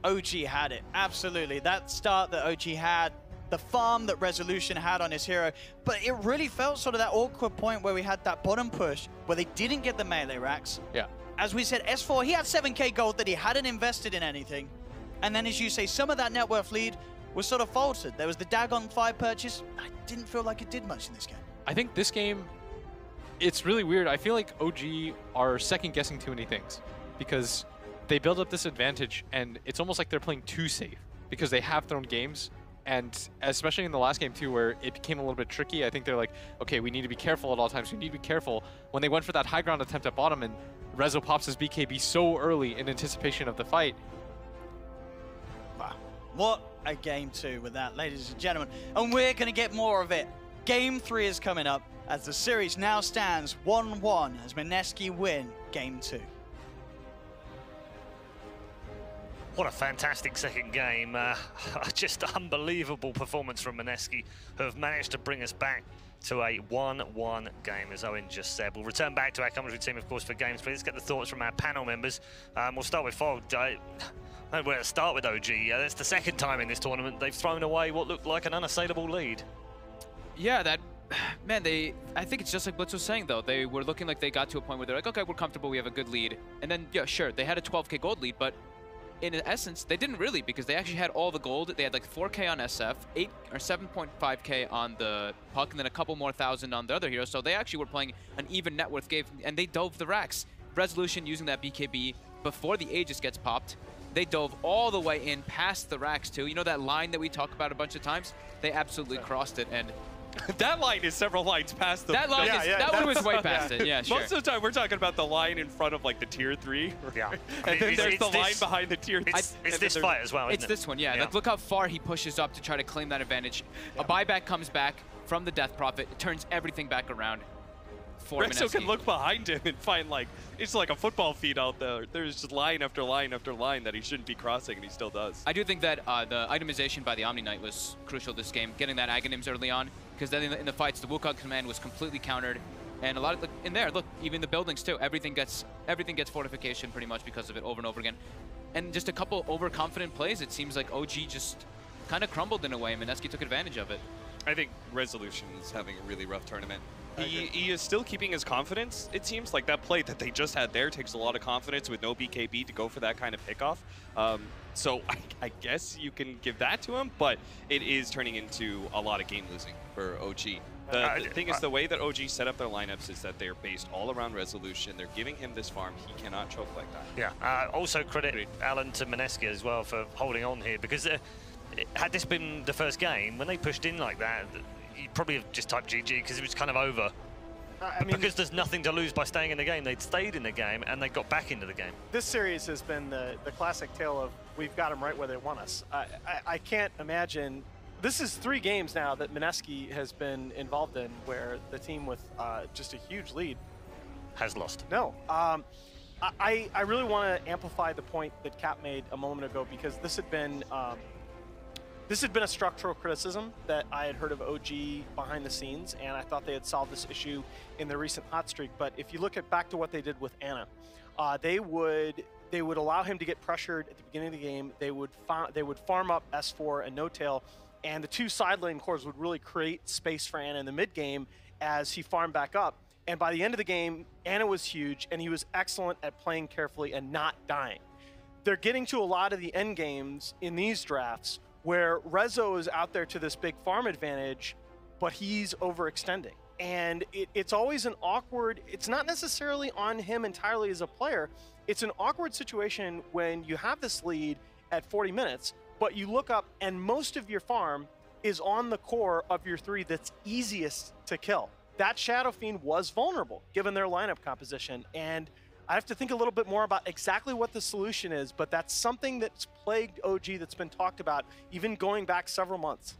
OG had it. Absolutely. That start that OG had, the farm that Resolution had on his hero, but it really felt sort of that awkward point where we had that bottom push where they didn't get the melee racks. Yeah. As we said, S4, he had 7k gold that he hadn't invested in anything. And then, as you say, some of that net worth lead was sort of faltered. There was the Dagon 5 purchase. I didn't feel like it did much in this game. I think this game, it's really weird. I feel like OG are second-guessing too many things because they build up this advantage, and it's almost like they're playing too safe because they have thrown games And especially in the last game too, where it became a little bit tricky, I think they're like, okay, we need to be careful at all times. We need to be careful. When they went for that high ground attempt at bottom and Rezo pops his BKB so early in anticipation of the fight. Wow. What a game 2 with that, ladies and gentlemen. And we're going to get more of it. Game 3 is coming up as the series now stands 1-1 as Mineski win game 2. What a fantastic second game. Just unbelievable performance from Mineski, who have managed to bring us back to a 1-1 game, as Owen just said. We'll return back to our commentary team, of course, for games. Please get the thoughts from our panel members. We'll start with Fog. I don't know where to start with OG. That's the second time in this tournament they've thrown away what looked like an unassailable lead. Yeah, man, I think it's just like Blitz was saying, though. They were looking like they got to a point where they're like, okay, we're comfortable, we have a good lead. And then, yeah, sure, they had a 12K gold lead, but in essence, they didn't really, because they actually had all the gold. They had like 4K on SF, 8 or 7.5K on the Puck, and then a couple more thousand on the other heroes. So they actually were playing an even net worth game, and they dove the racks. Resolution using that BKB before the Aegis gets popped. They dove all the way in past the racks too. You know that line that we talk about a bunch of times? They absolutely crossed it, and that line is several lines past the... That line that one was way past it, yeah, sure. Most of the time, we're talking about the line in front of, like, the tier 3. Yeah. And then there's the line behind the tier 3. It's this fight as well, isn't it? It's this one, yeah. Like, look how far he pushes up to try to claim that advantage. A buyback comes back from the Death Prophet. It turns everything back around for Mineski. Rezo can look behind him and find, like, it's like a football field out there. There's just line after line after line that he shouldn't be crossing, and he still does. I do think that the itemization by the Omni Knight was crucial this game, getting that Aghanims early on, because then in the fights, the Wukong command was completely countered, and a lot of in there, look, even the buildings too, everything gets fortification pretty much because of it over and over again, and just a couple overconfident plays. It seems like OG just kind of crumbled in a way, and Mineski took advantage of it. I think Resolution is having a really rough tournament. He is still keeping his confidence, it seems. Like that play that they just had there takes a lot of confidence with no BKB to go for that kind of pickoff. So I guess you can give that to him, but it is turning into a lot of game losing for OG. The thing is, the way that OG set up their lineups is that they're based all around Resolution. They're giving him this farm. He cannot choke like that. Yeah. Also credit Alan to Mineski as well for holding on here, because had this been the first game, when they pushed in like that, you'd probably have just typed GG because it was kind of over. I mean, because there's nothing to lose by staying in the game, they'd stayed in the game and they got back into the game. This series has been the classic tale of we've got them right where they want us. I can't imagine. This is 3 games now that Mineski has been involved in where the team with just a huge lead has lost. No. I really want to amplify the point that Cap made a moment ago, because this had been a structural criticism that I had heard of OG behind the scenes, and I thought they had solved this issue in the recent hot streak. But if you look back to what they did with Ana, they would allow him to get pressured at the beginning of the game. They would farm up S4 and No Tail, and the 2 side lane cores would really create space for Ana in the mid game as he farmed back up. And by the end of the game, Ana was huge, and he was excellent at playing carefully and not dying. They're getting to a lot of the end games in these drafts where Rezo is out there to this big farm advantage, but he's overextending. And it's always an awkward, it's not necessarily on him entirely as a player, it's an awkward situation when you have this lead at 40 minutes, but you look up and most of your farm is on the core of your 3 that's easiest to kill. That Shadow Fiend was vulnerable given their lineup composition, and I have to think a little bit more about exactly what the solution is, but that's something that's plagued OG that's been talked about even going back several months.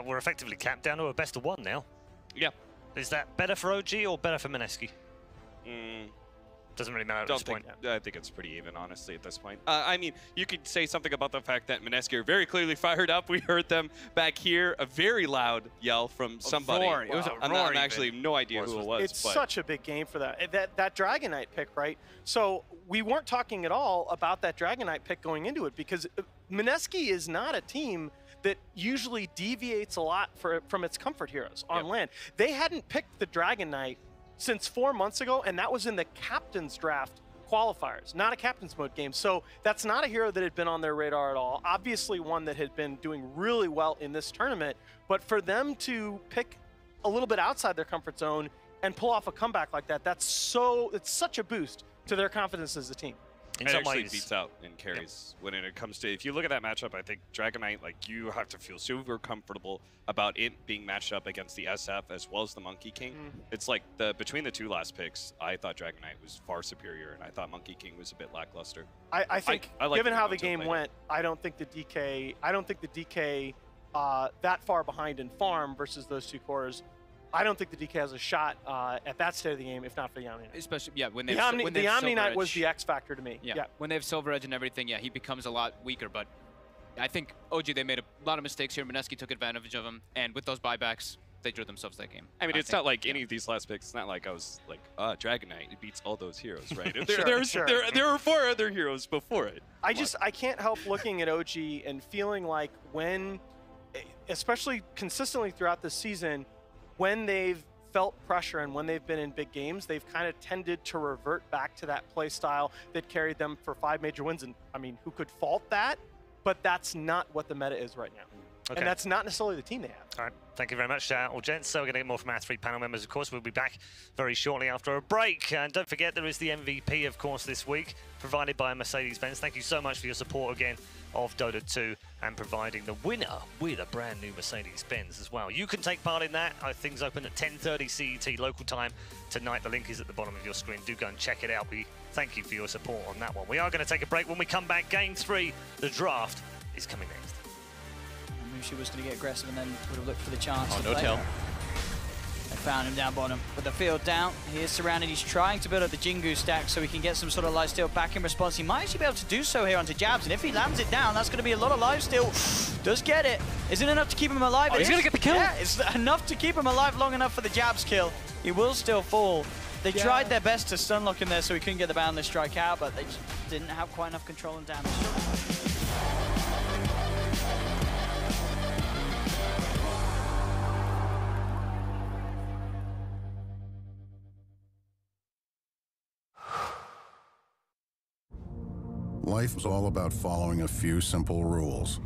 We're effectively capped down to a best of 1 now. Yeah. Is that better for OG or better for Mineski? Doesn't really matter at this point. I think it's pretty even, honestly, at this point. I mean, you could say something about the fact that Mineski are very clearly fired up. We heard them back here, a very loud yell from somebody. Roar. It was a roar. I'm actually no idea who it was. It's such a big game for that Dragon Knight pick, right? So we weren't talking at all about that Dragon Knight pick going into it, because Mineski is not a team that usually deviates a lot from its comfort heroes on land. They hadn't picked the Dragon Knight since 4 months ago, and that was in the Captain's Draft qualifiers, not a Captain's Mode game. So that's not a hero that had been on their radar at all. Obviously one that had been doing really well in this tournament, but for them to pick a little bit outside their comfort zone and pull off a comeback like that, it's such a boost to their confidence as a team. In it some actually ways, beats out in carries when it comes to, if you look at that matchup, I think Dragon Knight, like, you have to feel super comfortable about it being matched up against the SF as well as the Monkey King. It's like between the two last picks, I thought Dragon Knight was far superior, and I thought Monkey King was a bit lackluster. I think, given how the game went, I don't think the DK that far behind in farm versus those two cores. I don't think the DK has a shot at that state of the game, if not for the Omni Knight. Especially, yeah, when they the Omni Knight was the X factor to me. Yeah. When they have Silver Edge and everything, yeah, he becomes a lot weaker. But I think OG, they made a lot of mistakes here. Mineski took advantage of them, and with those buybacks, they drew themselves that game. I mean, it's not like any of these last picks. It's not like I was like, Dragon Knight, it beats all those heroes, right? There are 4 other heroes before it. I can't help looking at OG and feeling like when, especially consistently throughout the season, when they've felt pressure and when they've been in big games, they've kind of tended to revert back to that play style that carried them for 5 major wins. And I mean, who could fault that? But that's not what the meta is right now. Okay. And that's not necessarily the team they have. All right, thank you very much, all gents. So we're going to get more from our 3 panel members, of course. We'll be back very shortly after a break. And don't forget, there is the MVP, of course, this week, provided by Mercedes-Benz. Thank you so much for your support again of Dota 2 and providing the winner with a brand new Mercedes-Benz as well. You can take part in that. Things open at 10:30 CET local time tonight. The link is at the bottom of your screen. Do go and check it out. We thank you for your support on that one. We are going to take a break. When we come back, Game 3, the draft is coming next. Mushi was going to get aggressive and then would have looked for the chance. Oh, no tail. They found him down bottom. With the field down, he is surrounded. He's trying to build up the Jingu stack so he can get some sort of lifesteal back in response. He might actually be able to do so here onto Jabs, and if he lands it down, that's going to be a lot of lifesteal. Does get it. Is it enough to keep him alive? Oh, he's going to get the kill? Yeah, it's enough to keep him alive long enough for the Jabs kill. He will still fall. They tried their best to stun lock him there so he couldn't get the boundless strike out, but they just didn't have quite enough control and damage. Life is all about following a few simple rules.